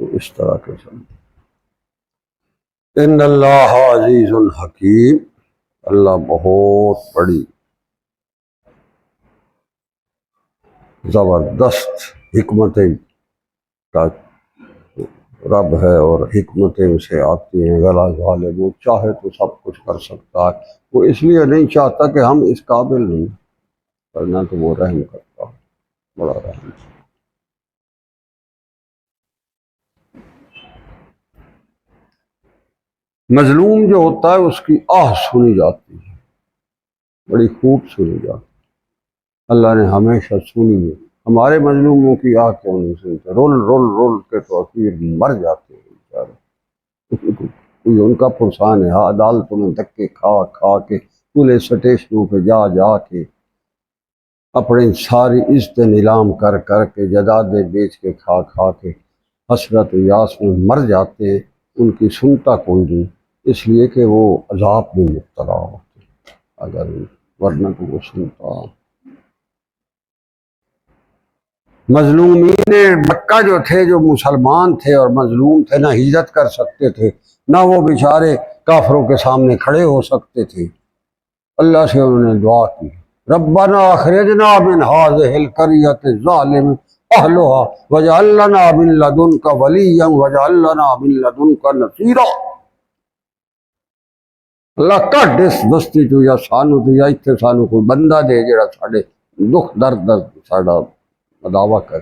تو اس طرح کے سمجھ ان اللہ عزیز حکیم، اللہ بہت بڑی زبردست حکمتیں کا رب ہے اور حکمتیں اسے آتی ہیں، غلا غالب، وہ چاہے تو سب کچھ کر سکتا ہے، وہ اس لیے نہیں چاہتا کہ ہم اس قابل نہیں، ورنہ تو وہ رحم کرتا ہے، بڑا رحم۔ مظلوم جو ہوتا ہے اس کی آہ سنی جاتی ہے، بڑی خوب سنی جاتی ہے، اللہ نے ہمیشہ سنی ہے۔ ہمارے مظلوموں کی آہ کیوں نہیں سنتے؟ رول رول رول کے تو اخیر مر جاتے ہیں بیچارے، کوئی ان کا پرسان ہے؟ عدالتوں میں دھکے کھا کھا کے، پولیس اسٹیشنوں پہ جا جا کے، اپنی ساری عزتیں نیلام کر کر کے، جائیدادیں بیچ کے، کھا کھا کے حسرت و یاس میں مر جاتے ہیں، ان کی سنتا کوئی نہیں، اس لیے کہ وہ عذاب میں مبتلا ہوتے، اگر ورنہ تو وہ سنتا۔ مظلومین مکہ جو تھے، جو مسلمان تھے اور مظلوم تھے، نہ ہجرت کر سکتے تھے، نہ وہ بیچارے کافروں کے سامنے کھڑے ہو سکتے تھے، اللہ سے انہوں نے دعا کی، ربنا اخرجنا من هذه القرية الظالم اهلها واجعل لنا من لدنك وليا واجعل لنا من لدنك نصيرا۔ اللہ کڈ اس بستی تو، یا سانو تو، یا اتنے سانو کوئی بندہ دے جڑا ساڈے دکھ درد ساڈا دعویٰ کر۔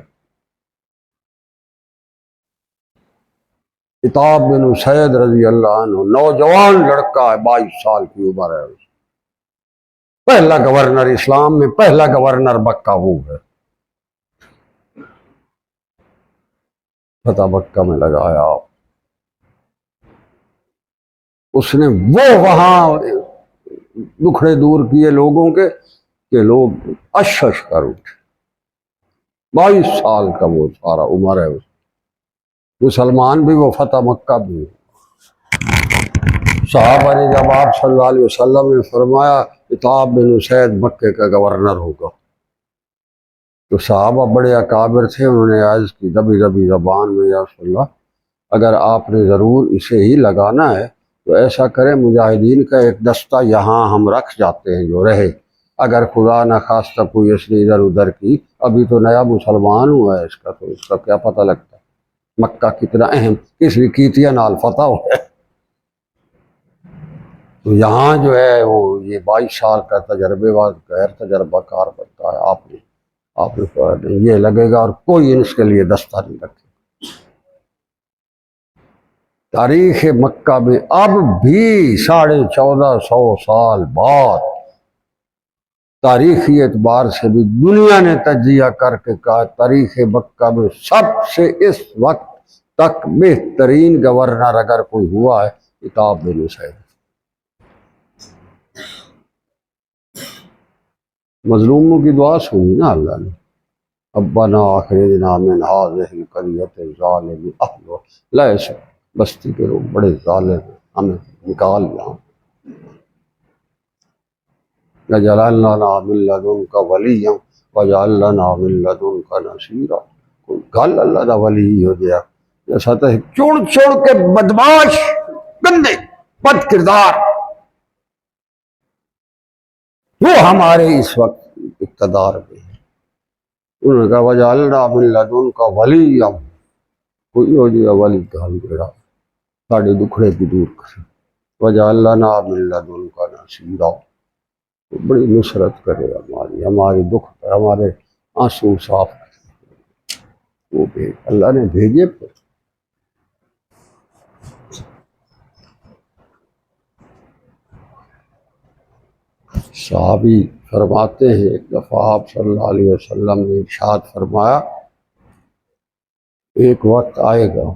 عتاب بن اسید رضی اللہ عنہ نوجوان لڑکا ہے، 22 سال کی عمر ہے، پہلا گورنر اسلام میں، پہلا گورنر مکہ وہ ہے، فتح مکہ میں لگایا اس نے، وہ وہاں دکھڑے دور کیے لوگوں کے کہ لوگ اش کر اٹھے، 22 سال کا وہ سارا عمر ہے اس، مسلمان بھی وہ، فتح مکہ بھی۔ صحابہ نے جب آپ صلی اللہ علیہ وسلم نے فرمایا عتاب بن اسید مکے کا گورنر ہوگا، تو صحابہ بڑے اکابر تھے، انہوں نے عرض کی دبی دبی زبان میں، یا رسول اللہ اگر آپ نے ضرور اسے ہی لگانا ہے تو ایسا کریں، مجاہدین کا ایک دستہ یہاں ہم رکھ جاتے ہیں جو رہے، اگر خدا نہ خواستہ کوئی اس نے ادھر ادھر کی، ابھی تو نیا مسلمان ہوا ہے، اس کا تو اس کا کیا پتہ لگتا ہے مکہ کتنا اہم، کس وکیتیا نال فتح ہو ہے۔ تو یہاں جو ہے وہ یہ 22 سال کا تجربے بعد غیر تجربہ کار بنتا ہے، آپ نے یہ لگے گا اور کوئی اس کے لیے دستہ نہیں رکھے۔ تاریخ مکہ میں اب بھی 1450 سال بعد تاریخی اعتبار سے بھی دنیا نے تجزیہ کر کے کہا تاریخ مکہ میں سب سے اس وقت تک بہترین گورنر اگر کوئی ہوا ہے عتاب بن اسید۔ مظلوموں کی دعا سنی نا اللہ نے، ربنا اخرجنا من هذه القرية الظالم اهلها، لا ایسے بستی کے لوگ بڑے ظالم ہیں، ہمیں نکال یہاں، وَجَعَلْ لَنَا مِن لَّدُنْكَ وَلِيًّا وَجَعَلْ لَنَا مِن لَّدُنْكَ نَصِيرًا۔ کوئی گل اللہ دا ولی ہو گیا، جیسا تو چڑ چڑ کے بدماش، گندے، بد کردار، وہ ہمارے اس وقت اقتدار میں ہے۔ انہوں نے کہا وَجَعَلْنَا مِن لَّدُنْكَ وَلِيًّا، کوئی ہو جائے ولی گل بیڑا ساڑے دکھڑے کی دور کرے، وَجَعَلْ لَنَا مِن لَّدُنْكَ نَصِيرًا، بڑی نصرت کرے ہماری، ہمارے دکھ پر ہمارے آنسو صاف کرے، وہ بھی اللہ نے بھیجے پھر۔ صحابی فرماتے ہیں ایک دفعہ آپ صلی اللہ علیہ وسلم نے ارشاد فرمایا ایک وقت آئے گا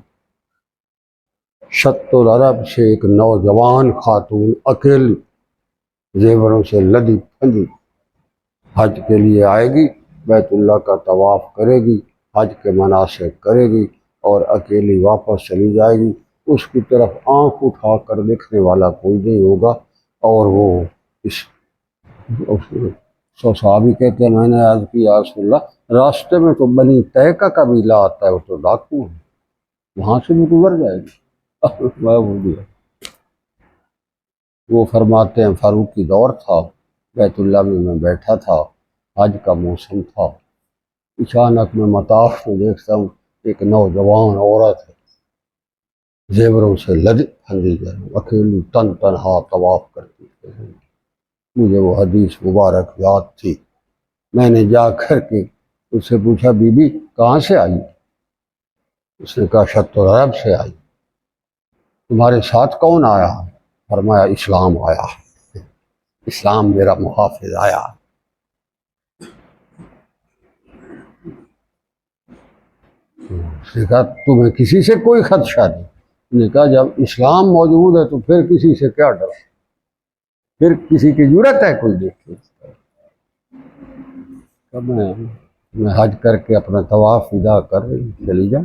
شط العرب سے ایک نوجوان خاتون اکیلی زیوروں سے لدی پھندی حج کے لیے آئے گی، بیت اللہ کا طواف کرے گی، حج کے مناسک کرے گی اور اکیلی واپس چلی جائے گی، اس کی طرف آنکھ اٹھا کر دیکھنے والا کوئی نہیں ہوگا، اور وہ اس صحابی کہتے ہیں میں نے عرض کی یا رسول اللہ راستے میں تو بنی طے کا قبیلہ آتا ہے، وہ تو ڈاکو ہے، وہاں سے بھی گزر جائے گی، میں بول دیا۔ وہ فرماتے ہیں فاروقی دور تھا، بیت اللہ میں بیٹھا تھا، حج کا موسم تھا، اچانک میں مطاف میں دیکھتا ہوں ایک نوجوان عورت ہے، زیوروں سے لد پھندی جائے، اکیلی تن تنہا طواف کرتی ہے۔ مجھے وہ حدیث مبارک یاد تھی۔ میں نے جا کر کے اس سے پوچھا بی بی کہاں سے آئی؟ اس نے کہا شط العرب سے آئی۔ تمہارے ساتھ کون آیا؟ فرمایا اسلام آیا، اسلام میرا محافظ آیا۔ اس نے کہا تمہیں کسی سے کوئی خدشہ نہیں؟ اس نے کہا جب اسلام موجود ہے تو پھر کسی سے کیا ڈر، پھر کسی کی ضرورت ہے کوئی دیکھے؟ میں حج کر کے اپنا طواف ادا کر چلی جاؤں۔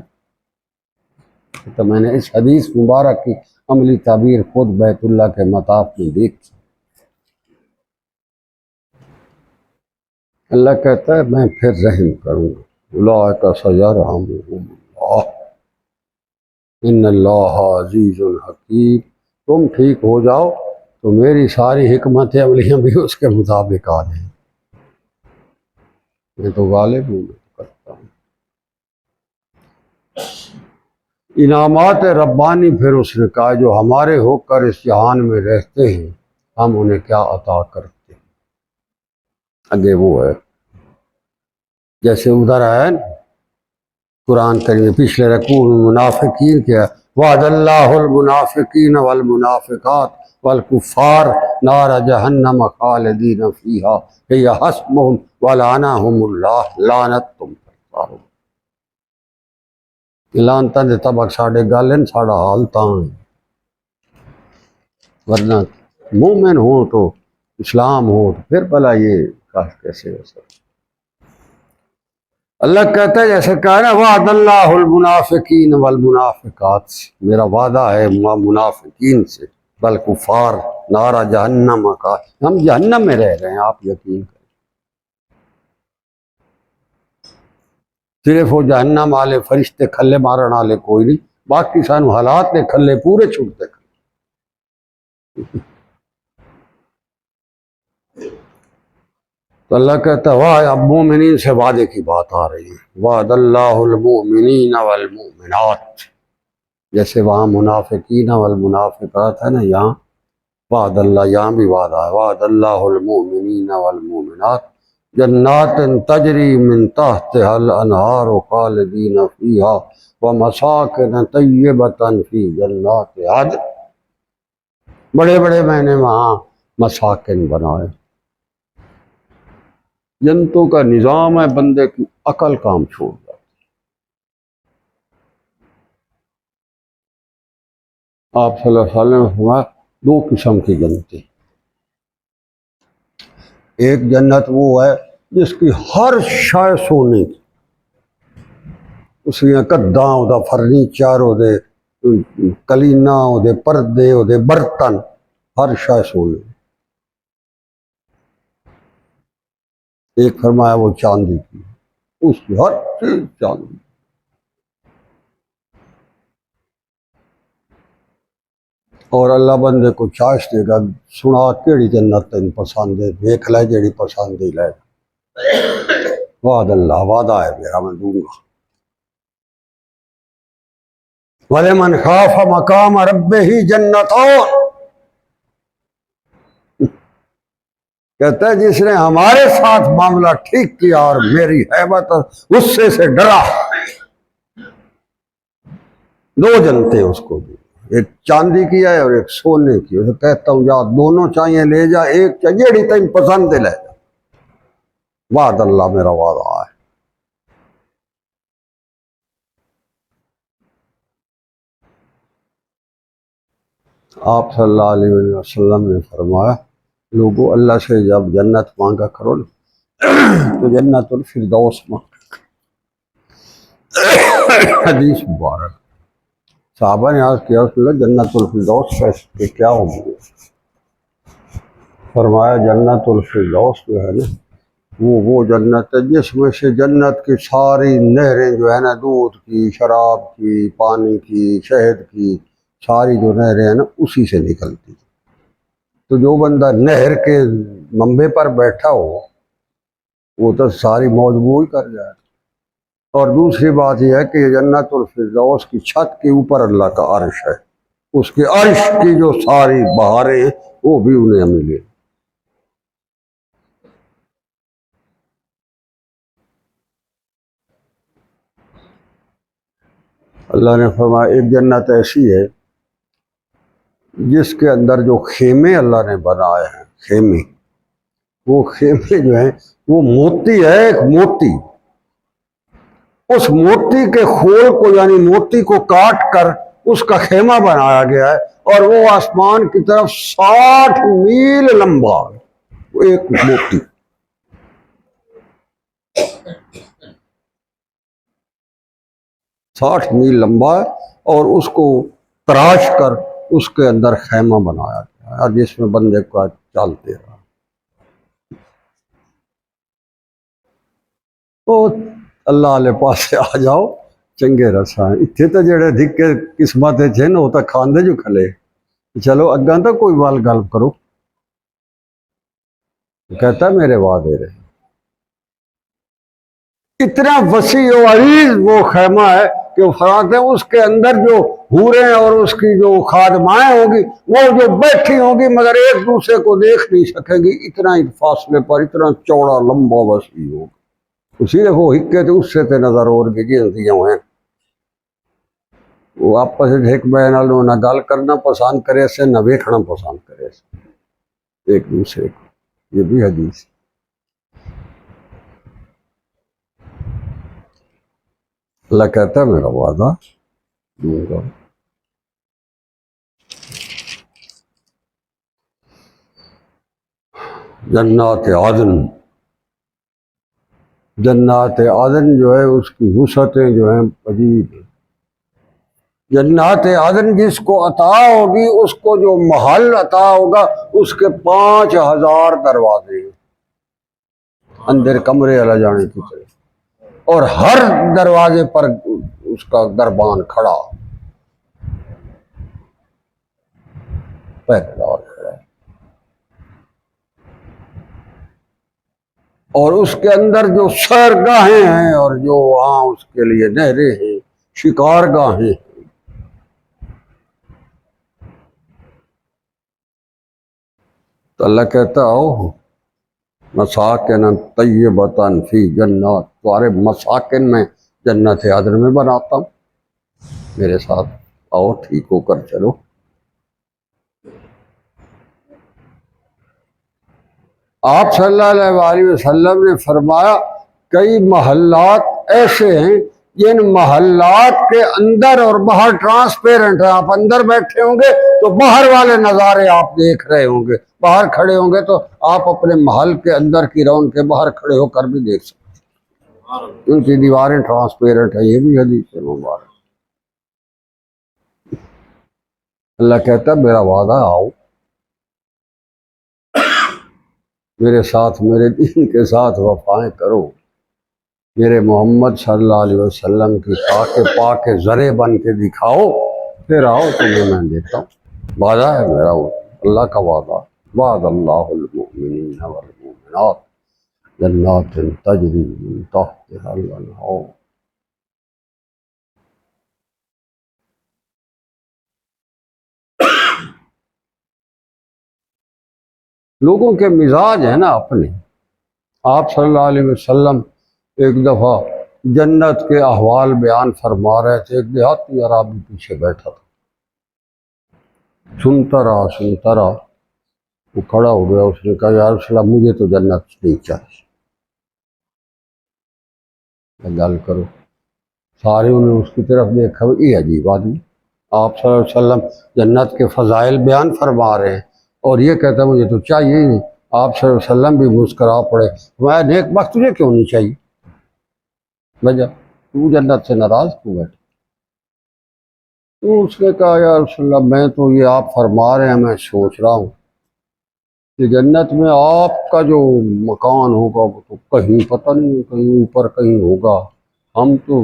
تو میں نے اس حدیث مبارک کی عملی تعبیر خود بیت اللہ کے مطاف میں دیکھی۔ اللہ کہتا ہے میں پھر رحم کروں گا، اولئک سیرحمهم اللہ ان اللہ عزیز الحکیم۔ تم ٹھیک ہو جاؤ تو میری ساری حکمت عملیاں بھی اس کے مطابق آ جائیں، میں تو غالب ہوں، میں تو کرتا ہوں۔ انعامات ربانی پھر اس نے کہا جو ہمارے ہو کر اس جہان میں رہتے ہیں ہم انہیں کیا عطا کرتے ہیں۔ آگے وہ ہے جیسے ادھر ہے قرآن کریم پچھلے رکوع میں منافقین کیا وعد اللہ المنافقین والمنافقات والکفار نار جہنم خالدین فیہا ہی حسبہم ولعنہم اللہ لعنتم اللہ۔ لانتا دے تبک ساڑھے گالن ساڑھا حال تاں ہے، ورنہ مومن ہو تو اسلام ہو تو پھر بھلا یہ کیسے ہو سکتا۔ اللہ کہتا ہے جیسے کہا نا وعد اللہ المنافقین والمنافقات، میرا وعدہ ہے منافقین سے، بالکفار نارا جہنم کا، ہم جہنم میں رہ رہے ہیں، آپ یقین کریں۔ صرف وہ جہنم والے فرشتے کھلے مارن والے کوئی نہیں، باقی سانو حالات نے کھلے پورے چھوٹتے کھلے۔ تو اللہ کہتا ہے واہ اب مومنین سے وعدے کی بات آ رہی ہے، وعد اللہ المؤمنین والمؤمنات، جیسے وہاں منافقین والمنافقات ہے نا، یہاں وعد اللہ، یہاں بھی وعدہ ہے وعد اللہ المؤمنین والمؤمنات جنات تجری من تحتها الانہار خالدین فیہا ومساکن طیبۃ فی جنات عدن۔ بڑے بڑے میں نے وہاں مساکن بنائے۔ جنتوں کا نظام ہے، بندے کی عقل کام چھوڑ جاتی۔ آپ صلی اللہ علیہ وسلم نے فرمایا دو قسم کی جنتیں، ایک جنت وہ ہے جس کی ہر شے سونے کی، اس لیے کداں ہو دا فرنیچر ہو دے، کلینا ہو دے، پردے ہو دے، برتن، ہر شے سونے۔ ایک فرمایا وہ چاندی کی، اس کی ہر چیز چاندی۔ اور اللہ بندے کو چائس دے گا سنا کیڑی جنت تین پسند ہے، دیکھ لے جیڑی پسند ہی لے۔ وعد اللہ، وعدہ ہے میرا، میں دوں گا۔ وَلِمَنْ خَافَ مَقَامَ رَبِّهِ جَنَّتَانِ، کہتا ہے جس نے ہمارے ساتھ معاملہ ٹھیک کیا اور میری ہیبت اور غصے سے ڈرا، دو جنتیں اس کو دی، ایک چاندی کی ہے اور ایک سونے کی۔ اسے کہتا ہوں جا دونوں چاہیے لے جا، ایک چاہیے جیڑی تین پسند ہے لے جا۔ وعد اللہ، میرا وعدہ ہے۔ آپ صلی اللہ علیہ وسلم نے فرمایا لوگوں اللہ سے جب جنت مانگا کرو نا تو جنت الفردوس مانگا۔ حدیث مبارک۔ صحابہ نے عرض کیا رسول اللہ جنت الفردوس کے کیا ہوگی؟ فرمایا جنت الفردوس جو ہے نا وہ جنت ہے جس میں سے جنت کی ساری نہریں جو ہے نا، دودھ کی، شراب کی، پانی کی، شہد کی، ساری جو نہریں ہیں نا اسی سے نکلتی۔ تو جو بندہ نہر کے منبع پر بیٹھا ہو وہ تو ساری موج بوئی کر جائے۔ اور دوسری بات یہ ہے کہ جنت الفردوس کی چھت کے اوپر اللہ کا عرش ہے، اس کے عرش کی جو ساری بہاریں ہیں وہ بھی انہیں ملے۔ اللہ نے فرمایا ایک جنت ایسی ہے جس کے اندر جو خیمے اللہ نے بنائے ہیں، خیمے، وہ خیمے جو ہیں وہ موتی ہے، ایک موتی، اس موتی کے خول کو یعنی موتی کو کاٹ کر اس کا خیمہ بنایا گیا ہے، اور وہ آسمان کی طرف 60 میل لمبا ہے، وہ ایک موتی 60 میل لمبا ہے، اور اس کو تراش کر اس کے اندر خیمہ بنایا گیا ہے، اور جس میں بندے کا چلتے رہا۔ تو اللہ علیہ پاس سے آ جاؤ چنگے رساں، اتنے تو جڑے دکھے قسمت تھے نا وہ تو کھاندے جو کھلے، چلو اگاں تو کوئی وال گل کرو، کہتا میرے وعدے رہے۔ اتنا وسیع و عریض وہ خیمہ ہے کہ وہ فرماتے ہیں اس کے اندر جو حوریں اور اس کی جو خادمائیں ہوں گی وہ جو بیٹھی ہوں گی مگر ایک دوسرے کو دیکھ نہیں سکیں گی، اتنا فاصلے پر، اتنا چوڑا لمبا وسیع ہوگا۔ اسی نے وہ ہکے تھے اس سے تے نظر اور گی جی ہیں وہ آپس ایک بہن والوں نہ گل کرنا پسند کرے سے نہ ویکھنا پسند کرے سے ایک دوسرے کو، یہ بھی حدیث۔ اللہ کہتا ہے میرا وعدہ دوں گا۔ جنات عدن، جنات عدن جو ہے اس کی وسعتیں جو ہیں عجیب ہیں۔ جنات عدن جس کو عطا ہوگی اس کو جو محل عطا ہوگا اس کے 5000 دروازے ہیں اندر کمرے اللہ جانے کی طرف، اور ہر دروازے پر اس کا دربان کھڑا، پہریدار کھڑا، اور اس کے اندر جو سیرگاہیں ہیں اور جو وہاں اس کے لیے نہریں ہیں، شکار گاہیں۔ تو اللہ کہتا ہو مساکن طیبتاً فی جنات، تمہارے مساکن میں جنت عدن میں بناتا ہوں، میرے ساتھ آؤ، ٹھیک ہو کر چلو۔ آپ صلی اللہ علیہ وآلہ وسلم نے فرمایا کئی محلات ایسے ہیں جن محلات کے اندر اور باہر ٹرانسپیرنٹ ہے، آپ اندر بیٹھے ہوں گے تو باہر والے نظارے آپ دیکھ رہے ہوں گے، باہر کھڑے ہوں گے تو آپ اپنے محل کے اندر کی رون کے باہر کھڑے ہو کر بھی دیکھ سکتے، ان کی دیواریں ٹرانسپیرنٹ ہیں، یہ بھی حدیث ہے مبارک۔ اللہ کہتا ہے میرا وعدہ آؤ، میرے ساتھ، میرے دین کے ساتھ وفائیں کرو، میرے محمد صلی اللہ علیہ وسلم کی پاک زرے بن کے دکھاؤ، پھر آؤ تمہیں میں دیتا ہوں۔ وعدہ ہے میرا، وہ اللہ کا وعدہ، وعد اللہ المؤمنین والمؤمنات جنات تجری من تحتها الانہار۔ لوگوں کے مزاج ہیں نا اپنے۔ آپ صلی اللہ علیہ وسلم ایک دفعہ جنت کے احوال بیان فرما رہے تھے، ایک دیہاتی عرابی پیچھے بیٹھا تھا، سنتا رہا، وہ کھڑا ہو گیا، اس نے کہا یا رسول اللہ مجھے تو جنت نہیں چاہیے، گل کرو۔ سارے انہوں نے اس کی طرف دیکھا، یہ عجیب آدمی، آپ صلی اللہ علیہ وسلم جنت کے فضائل بیان فرما رہے ہیں اور یہ کہتا ہے مجھے تو چاہیے ہی نہیں۔ آپ صلی اللہ علیہ وسلم بھی مسکرا پڑے، میں نیک بخت تجھے کیوں نہیں چاہیے، وجہ تو جنت سے ناراض کیوں بیٹھے؟ تو اس نے کہا یا رسول اللہ میں تو یہ آپ فرما رہے ہیں، میں سوچ رہا ہوں کہ جنت میں آپ کا جو مکان ہوگا وہ تو کہیں پتہ نہیں، کہیں اوپر کہیں ہوگا، ہم تو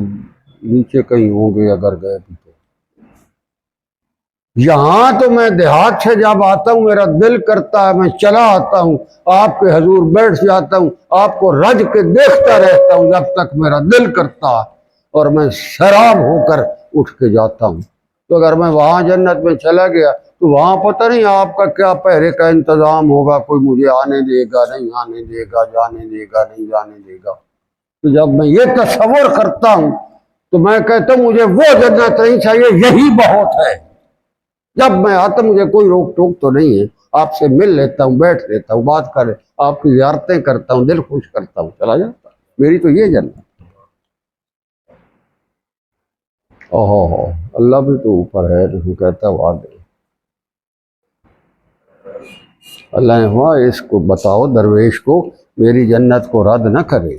نیچے کہیں ہوں گے اگر گئے بھی تو۔ یہاں تو میں دیہات سے جب آتا ہوں میرا دل کرتا ہے میں چلا آتا ہوں، آپ کے حضور بیٹھ جاتا ہوں، آپ کو رج کے دیکھتا رہتا ہوں جب تک میرا دل کرتا ہے اور میں سیراب ہو کر اٹھ کے جاتا ہوں۔ تو اگر میں وہاں جنت میں چلا گیا تو وہاں پتہ نہیں آپ کا کیا پہرے کا انتظام ہوگا، کوئی مجھے آنے دے گا نہیں آنے دے گا، جانے دے گا نہیں جانے دے گا۔ تو جب میں یہ تصور کرتا ہوں تو میں کہتا ہوں مجھے وہ جنت نہیں چاہیے، یہی بہت ہے۔ جب میں آتا مجھے کوئی روک ٹوک تو نہیں ہے، آپ سے مل لیتا ہوں، بیٹھ لیتا ہوں، بات کر، آپ کی زیارتیں کرتا ہوں، دل خوش کرتا ہوں، چلا جاتا ہوں۔ میری تو یہ جنت۔ اوہ اللہ بھی تو اوپر ہے، جو کہتا ہے وعدے۔ اللہ نے ہوا اس کو بتاؤ درویش کو میری جنت کو رد نہ کرے۔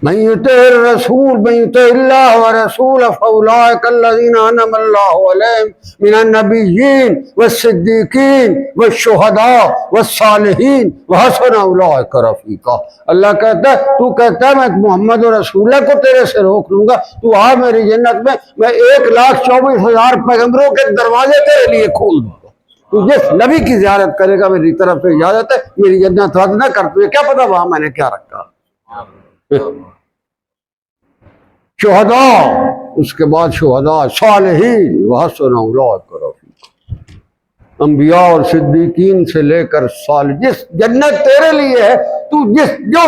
من یطع الرسول من یطع اللہ ورسولہ فاولئک الذین انعم اللہ علیہم من النبیین والصدیقین والشہداء والصالحین وحسن اولئک رفیقا۔ اللہ کہتا ہے تو کہتا ہے میں محمد رسول اللہ کو تیرے سے روک لوں گا، تو آ میری جنت میں 1,24,000 پیغمبروں کے دروازے تیرے لیے کھول دوں گا۔ تو جس نبی کی زیارت کرے گا میری طرف سے اجازت ہے، میری جنت رد نہ کر، تجھے کیا پتا وہاں میں نے کیا رکھا۔ شہداء، اس کے بعد شہداء، صالحین، وحسن اولئک رفیقا، انبیاء اور صدیقین سے لے کر صالح، جس جنت تیرے لیے ہے، تو جو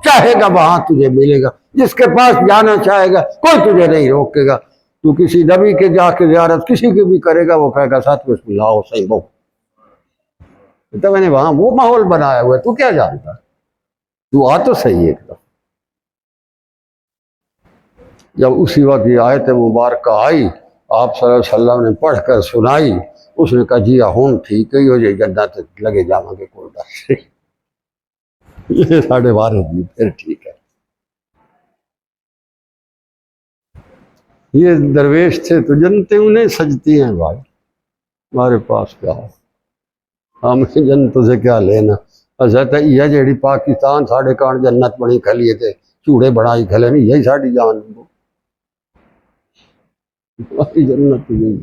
چاہے گا وہاں تجھے ملے گا، جس کے پاس جانا چاہے گا کوئی تجھے نہیں روکے گا۔ تو کسی نبی کے جا کے زیارت کسی کی بھی کرے گا، وہ کہے گا ساتھ بسم اللہ ہو صحیح بہو، تو میں نے وہاں وہ ماحول بنایا ہوا ہے، تو کیا جانتا، تو آ تو صحیح ایک دم۔ جب اسی وقت یہ آیت مبارکہ آئی، آپ صلی اللہ علیہ وسلم نے پڑھ کر سنائی، اس نے کہا جی ہوں ٹھیک ہے، یہ جنت لگے جاؤں گے کوئی بات نہیں۔ یہ 12.5 دی پھر ٹھیک ہے۔ یہ درویش تھے تو جنتیں انہیں سجتی ہیں بھائی، ہمارے پاس کیا ہو، ہمیں جنتوں سے کیا لینا۔ حضرت یہ جیڑی پاکستان ساڑھے کان جنت بنی کھلیے تھے، چوڑے بڑائی کھلے نہیں، یہی ساڑھی جان جنت نہیں۔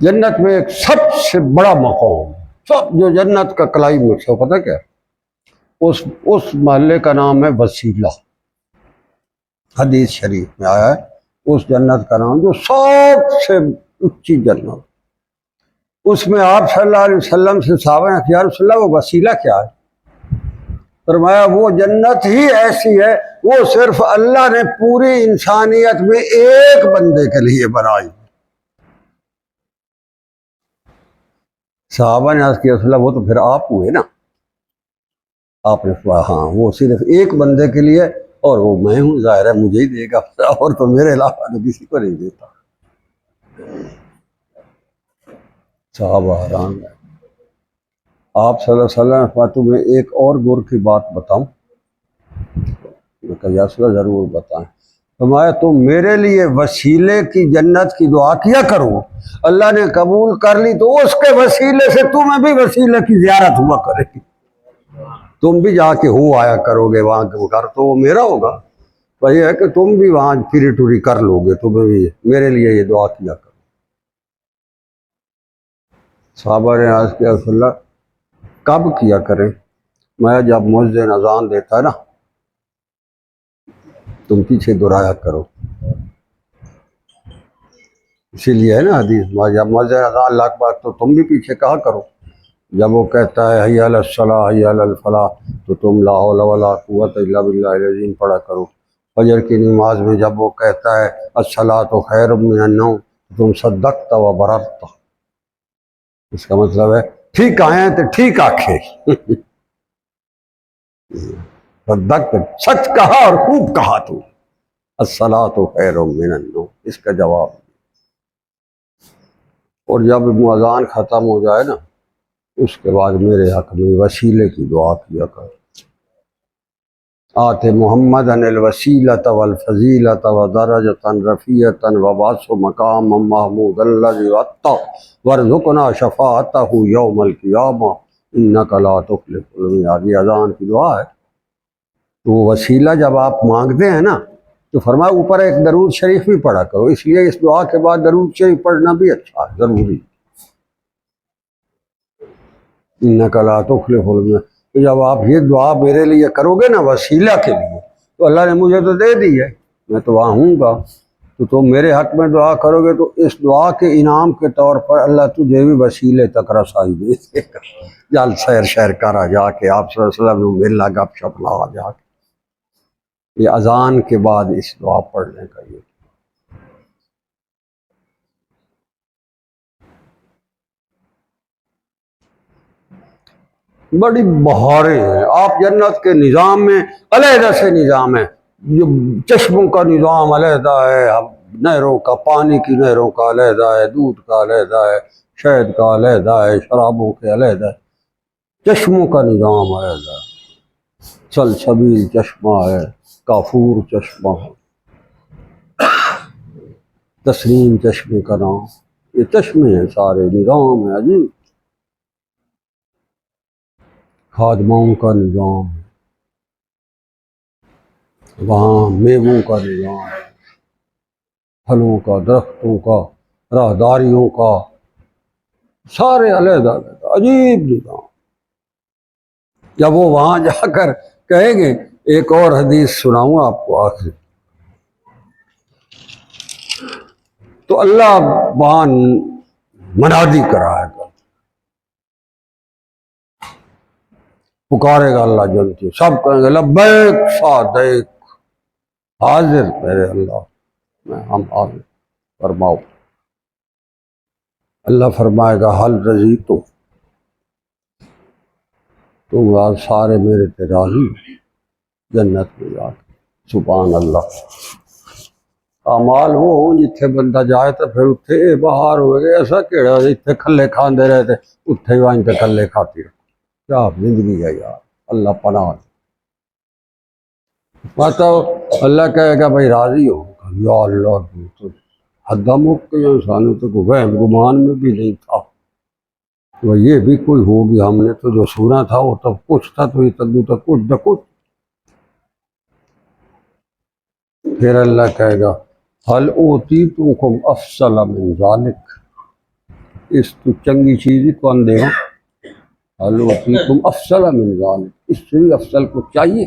جنت میں ایک سب سے بڑا مقام، سب جو جنت کا کلائمیکس ہے پتہ کیا، اس محلے کا نام ہے وسیلہ۔ حدیث شریف میں آیا ہے اس جنت کا نام جو سب سے اونچی جنت، اس میں آپ صلی اللہ علیہ وسلم سے صحابہ نے کہا یا رسول اللہ وہ وسیلہ کیا ہے؟ فرمایا وہ جنت ہی ایسی ہے، وہ صرف اللہ نے پوری انسانیت میں ایک بندے کے لیے بنائی۔ صحابہ نے عرض کیا رسول اللہ وہ تو پھر آپ ہوئے نا؟ آپ نے کہا ہاں وہ صرف ایک بندے کے لیے، اور وہ میں ہوں، ظاہر ہے مجھے ہی دے گا، اور تو میرے علاوہ تو کسی کو نہیں دیتا۔ صحابہ حیران ہے۔ آپ صلی اللہ علیہ وسلم نے فرمایا تمہیں ایک اور گر کی بات بتاؤں؟ میں کہا یا رسول اللہ ضرور بتائیں۔ فرمایا تم میرے لیے وسیلے کی جنت کی دعا کیا کرو، اللہ نے قبول کر لی تو اس کے وسیلے سے تمہیں بھی وسیلے کی زیارت ہوا کرے گی، تم بھی جا کے ہو آیا کرو گے، وہاں کے گھر تو وہ میرا ہوگا، پر یہ ہے کہ تم بھی وہاں پھری ٹوری کر لو گے، تمہیں بھی میرے لیے یہ دعا کیا کرو۔ صحابہ نے عرض کیا رسول اللہ کب کیا کریں؟ میں جب مؤذن اذان دیتا ہے نا تم پیچھے دہرایا کرو، اسی لیے ہے نا حدیث جب مؤذن اذان اللہ اکبر تو تم بھی پیچھے کہا کرو، جب وہ کہتا ہے حی علی الصلاۃ حی علی الفلاح تو تم لا حول ولا قوت الا باللہ العظیم پڑھا کرو، فجر کی نماز میں جب وہ کہتا ہے الصلاۃ خیر من النوم تو تم صدقت و بررت، اس کا مطلب ہے ٹھیک آئے تو ٹھیک آکھے، صدقت سچ کہا اور خوب کہا تو، الصلاۃ خیر من النوم اس کا جواب۔ اور جب اذان ختم ہو جائے نا اس کے بعد میرے حق میں وسیلے کی دعا کیا کر، آتے محمد الوسیلۃ والفضیلۃ ودرجۃ رفیعۃ وبعث مقام محمود الذی وعدتہ وارزقنا شفاعتہ یوم القیامہ انک لا تخلف المعاد۔ یہ اذان کی دعا ہے، تو وہ وسیلہ جب آپ مانگتے ہیں نا تو فرمایا اوپر ایک درود شریف بھی پڑھا کرو، اس لیے اس دعا کے بعد درود شریف پڑھنا بھی اچھا ہے، ضروری۔ انک لا تخلف المعاد، تو جب آپ یہ دعا میرے لیے کرو گے نا وسیلہ کے لیے، تو اللہ نے مجھے تو دے دی ہے، میں تو وہاں ہوں گا، تو تم میرے حق میں دعا کرو گے تو اس دعا کے انعام کے طور پر اللہ تجھے بھی وسیلے تک رسائی دے دے گا۔ جل سیر شیر کرا جا کے آپ صلی اللہ علیہ وسلم مل لگا گپ شپ لا جا کے، یہ اذان کے بعد اس دعا پڑھنے کا یہ بڑی بہاریں ہیں۔ آپ جنت کے نظام میں علیحدہ سے نظام ہے، جو چشموں کا نظام علیحدہ ہے، نہروں کا، پانی کی نہروں کا علیحدہ ہے، دودھ کا علیحدہ ہے، شہد کا علیحدہ ہے، شرابوں کے علیحدہ ہے، چشموں کا نظام علیحدہ ہے، سلسبیل چشمہ ہے، کافور چشمہ ہے، تسنیم چشمے کا نام، یہ چشمے ہیں، سارے نظام ہے عجیب، خادماؤں کا نظام، وہاں میووں کا نظام، پھلوں کا، درختوں کا، راہداریوں کا، سارے علیحدہ علیحدہ عجیب نظام۔ جب وہ وہاں جا کر کہیں گے، ایک اور حدیث سناؤں آپ کو آخر، تو اللہ وہاں منادی کرائے گا، پکارے گا اللہ جنتی، سب کہیں گے لبیک صادق، حاضر میرے اللہ، میں ہم حاضر، فرماؤ۔ اللہ فرمائے گا حل رضیتم، تم آج سارے میرے تے راضی جنت میں جا کے، سبحان اللہ۔ اعمال وہ ہوں جتھے بندہ جائے تو پھر اتھے باہر ہوئے گے، ایسا کیڑا اتھے کھلے کھاندے رہتے اتھے وہیں تے کھلے کھاتی رہو، کیا زندگی ہے یار، اللہ پناہ دے۔ مطلب اللہ کہے گا بھائی راضی ہو، یا اللہ تو حدہ مک کے انسانوں تو کوئی وہم گمان میں بھی نہیں تھا، وہ یہ بھی کوئی ہوگی، ہم نے تو جو سنا تھا وہ تب کچھ تھا، تو یہ تدو تک کچھ نہ کچھ۔ پھر اللہ کہے گا حل اوتیتکم افضل من ذالک، اس تو چنگی چیز ہی کون دے گا، حل اوتیتکم افضل من ذالک، اس سے بھی افضل کو چاہیے،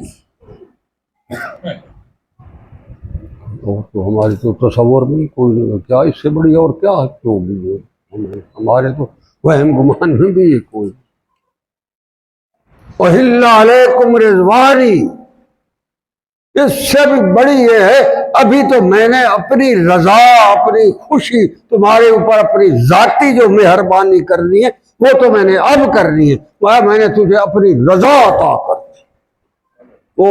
اور تو ہماری تو تصور نہیں کوئی نہیں، کیا اس سے بڑی اور کیا ہوگی، ہمارے تو وہم گمان میں بھی یہ کوئی۔ احل علیکم رضوانی، اس سے بھی بڑی یہ ہے، ابھی تو میں نے اپنی رضا، اپنی خوشی تمہارے اوپر، اپنی ذاتی جو مہربانی کرنی ہے وہ تو میں نے اب کرنی ہے، میں نے تجھے اپنی رضا عطا کر دی، وہ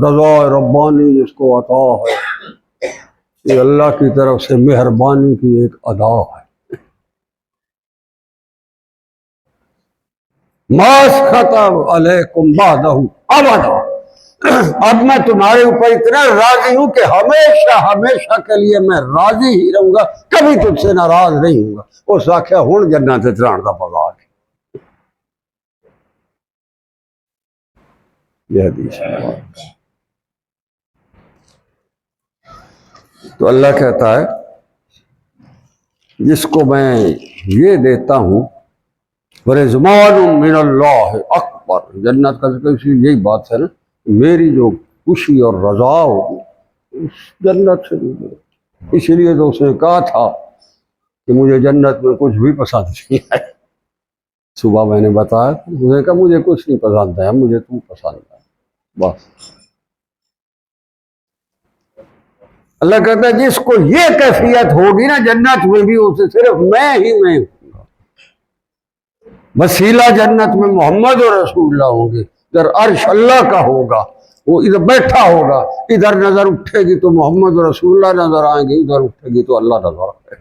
رضا ربانی جس کو عطا ہے، یہ اللہ کی طرف سے مہربانی کی ایک ادا ہے۔ ماسخط علیکم بعدہ ابدا، اب میں تمہارے اوپر اتنا راضی ہوں کہ ہمیشہ ہمیشہ کے لیے میں راضی ہی رہوں گا، کبھی تجھ سے ناراض نہیں ہوں گا۔ اس آخیا ہوں جنت تران کا پتا، یہ حدیث ہے۔ تو اللہ کہتا ہے جس کو میں یہ دیتا ہوں، ورضوان من اللہ اکبر، جنت کا ذکر یہی بات ہے نا، میری جو خوشی اور رضا ہوگی اس جنت سے بھی ملے۔ اس لیے تو اس نے کہا تھا کہ مجھے جنت میں کچھ بھی پسند نہیں ہے، صبح میں نے بتایا، اس نے کہا مجھے کچھ نہیں پسند ہے، مجھے تو پسند ہے، بس۔ اللہ کہتا ہے جس کو یہ کیفیت ہوگی نا جنت میں بھی، اسے صرف میں ہی میں ہوں گا، وسیلہ جنت میں محمد اور رسول اللہ ہوں گے، ادھر عرش اللہ کا ہوگا، وہ ادھر بیٹھا ہوگا، ادھر نظر اٹھے گی تو محمد اور رسول اللہ نظر آئیں گے، ادھر اٹھے گی تو اللہ نظر آئے گا۔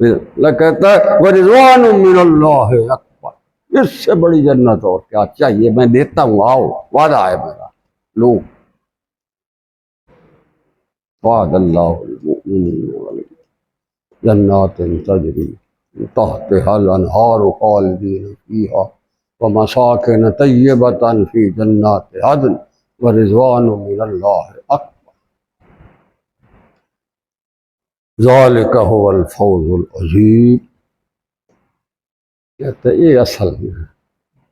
اللہ کہتا ہے ورضوان من اللہ اکبر، اس سے بڑی جنت اور کیا چاہیے، میں دیتا ہوں، آؤ، وعدہ ہے میرا، لو، وعد اللہ المؤمنین جنات تجری تحتها الانہار خالدین فیہا ومساکن طیبۃ فی جنات عدن ورضوان من اللہ اکبر، ذالک هو الفوز العظیم۔ کہتے ہیں یہ اصل میں ہے،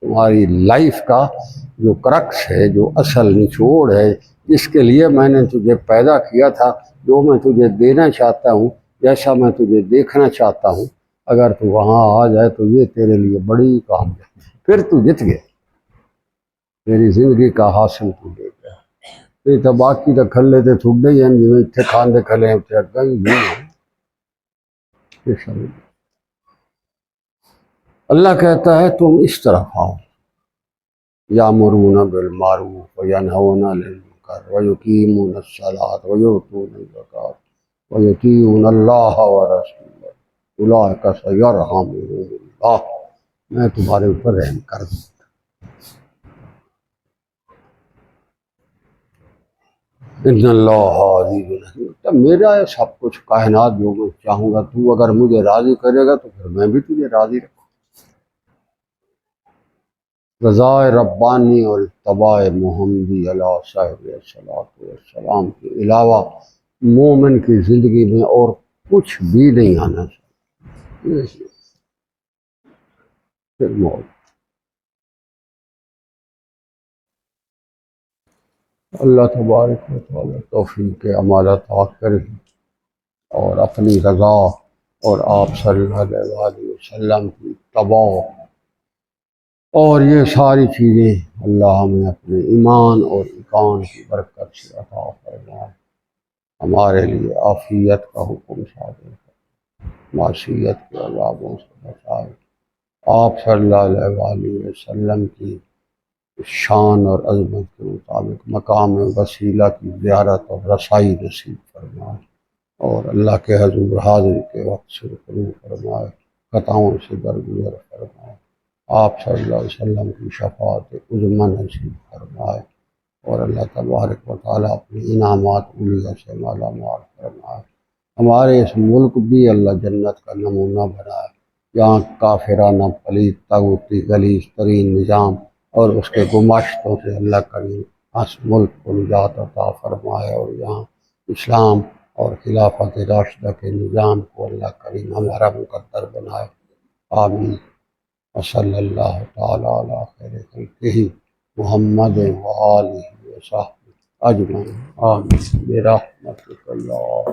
تمہاری لائف کا جو کرکس ہے، جو اصل نچوڑ ہے، جس کے لیے میں نے تجھے پیدا کیا تھا، جو میں تجھے دینا چاہتا ہوں، جیسا میں تجھے دیکھنا چاہتا ہوں، اگر تو وہاں آ جائے تو یہ تیرے لیے بڑی کام ہے، پھر تو جت گیا، تیری زندگی کا حاصل تو لے گیا۔ یہ تو باقی تو کھلے تے تھوڑے ہی ہیں، جو اتنے کھاندے کھلے اتنے گئی نہیں۔ اللہ کہتا ہے تم اس طرف آؤ، یامرون بالمعروف وینہون عن المنکر ویقیمون الصلاۃ ویؤتون الزکاۃ ویطیعون اللہ ورسولہ اولئک سیرحمہم اللہ، میں تمہارے اوپر رحم کر دوں۔ ان اللہ عزیز الحکیم، تب میرا ہے سب کچھ، کائنات جو میں چاہوں گا، تو اگر مجھے راضی کرے گا تو پھر میں بھی تجھے راضی رکھوں۔ رضائے ربانی اور اتباع محمدی علیہ صاحب السلام کے علاوہ مومن کی زندگی میں اور کچھ بھی نہیں آنا چاہیے، پھر موت۔ اللہ تبارک و تعالی توفیق عمل عطا کرے اور اپنی رضا اور آپ صلی اللہ علیہ وآلہ وسلم کی اتباع اور یہ ساری چیزیں اللہ ہمیں اپنے ایمان اور ایقان کی برکت سے عطا فرمائے، ہمارے لیے عافیت کا حکم صادر کرے، معصیت کے عذابوں سے بچائے، آپ صلی اللہ علیہ وآلہ وسلم کی شان اور عظمت کے مطابق مقام وسیلہ کی زیارت اور رسائی نصیب فرمائے، اور اللہ کے حضور حاضری کے وقت سے رخصت فرمائے، خطاؤں سے درگزر فرمائے، آپ صلی اللہ علیہ وسلم کی شفاعت عظمی نصیب فرمائے، اور اللہ تبارک و تعالیٰ اپنے انعامات علیہ سے مالا مال فرمائے، ہمارے اس ملک بھی اللہ جنت کا نمونہ بنائے، جہاں کافرانہ پلید طاغوتی غلیظ ترین نظام اور اس کے گماشتوں سے اللہ کریم اس ملک کو نجات عطا فرمائے، اور یہاں اسلام اور خلافت راشدہ کے نظام کو اللہ کریم ہمارا مقدر بنائے، آمین۔ وصلی اللہ تعالیٰ علی خیر خلقہ محمد وآلہ وصحبہ اجمعین، آمین برحمتک اللہ۔